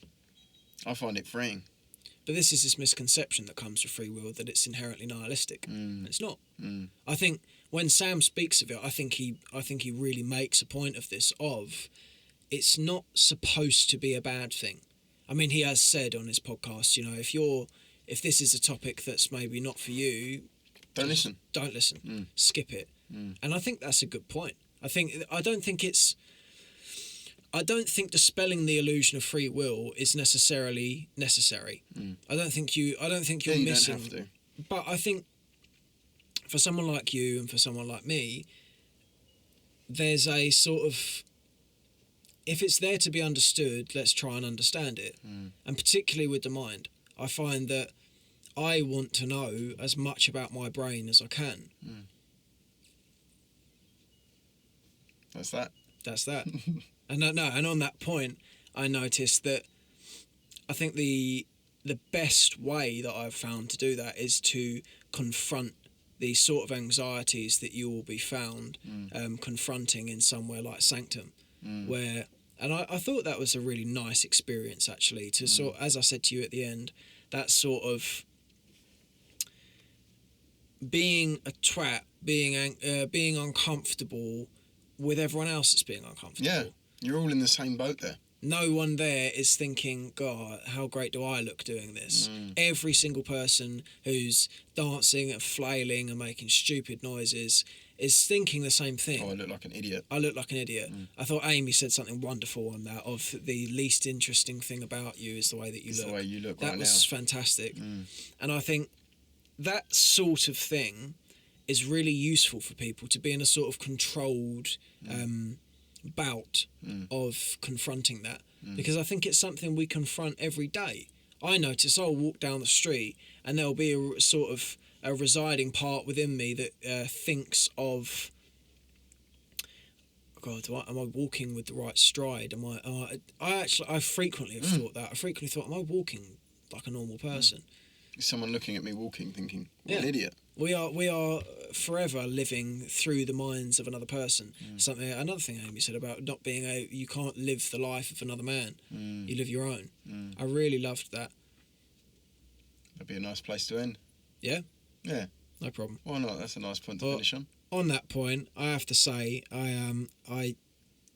I find it freeing. But this is this misconception that comes with free will, that it's inherently nihilistic. It's not. I think when Sam speaks of it, I think he really makes a point of this, of it's not supposed to be a bad thing. I mean, he has said on his podcast, if this is a topic that's maybe not for you, don't listen. Don't listen. Skip it. And I think that's a good point. I don't think dispelling the illusion of free will is necessarily necessary. I don't think you're missing. Don't have to. But I think for someone like you and for someone like me, there's a sort of, if it's there to be understood, let's try and understand it. And particularly with the mind, I find that I want to know as much about my brain as I can. That's that. And on that point, I noticed that I think the best way that I've found to do that is to confront the sort of anxieties that you will be found confronting in somewhere like Sanctum, where, and I thought that was a really nice experience actually, to sort, as I said to you at the end, that sort of being a twat, being uncomfortable with everyone else that's being uncomfortable. Yeah, you're all in the same boat there. No one there is thinking, God, how great do I look doing this? Every single person who's dancing and flailing and making stupid noises is thinking the same thing. Oh, I look like an idiot. I thought Amy said something wonderful on that, of the least interesting thing about you is the way that you look. The way you look that right was now. fantastic. And I think that sort of thing is really useful for people, to be in a sort of controlled bout of confronting that. because I think it's something we confront every day. I notice I'll walk down the street and there'll be a sort of a residing part within me that thinks of, God, am I walking with the right stride? I frequently have thought that. I frequently thought, am I walking like a normal person? Is someone looking at me walking thinking, what an idiot? We are forever living through the minds of another person. Another thing Amy said about not being you can't live the life of another man. You live your own. I really loved that. That'd be a nice place to end. Yeah? Yeah. No problem. Why not? That's a nice point to finish on. On that point, I have to say, I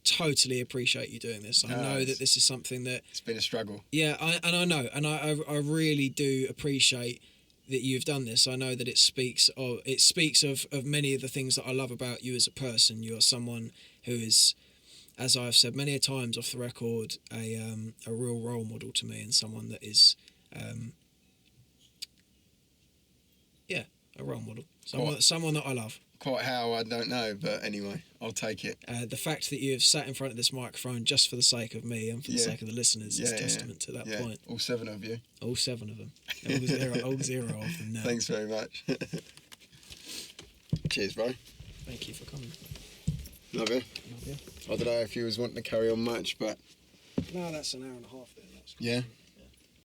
totally appreciate you doing this. I know that this is something that... It's been a struggle. Yeah, I know. And I really do appreciate that you've done this. I know that it speaks of many of the things that I love about you as a person. You're someone who is, as I've said many a times off the record, a real role model to me, and someone that is, a role model. Someone that I love. Quite how, I don't know, but anyway, I'll take it. The fact that you have sat in front of this microphone just for the sake of me and for the sake of the listeners is testament to that point. All 7 of you. All 7 of them. All zero of them now. Thanks very much. Cheers, bro. Thank you for coming. Love you. Love you. I don't know if you was wanting to carry on much, but... No, that's an hour and a half then. Yeah?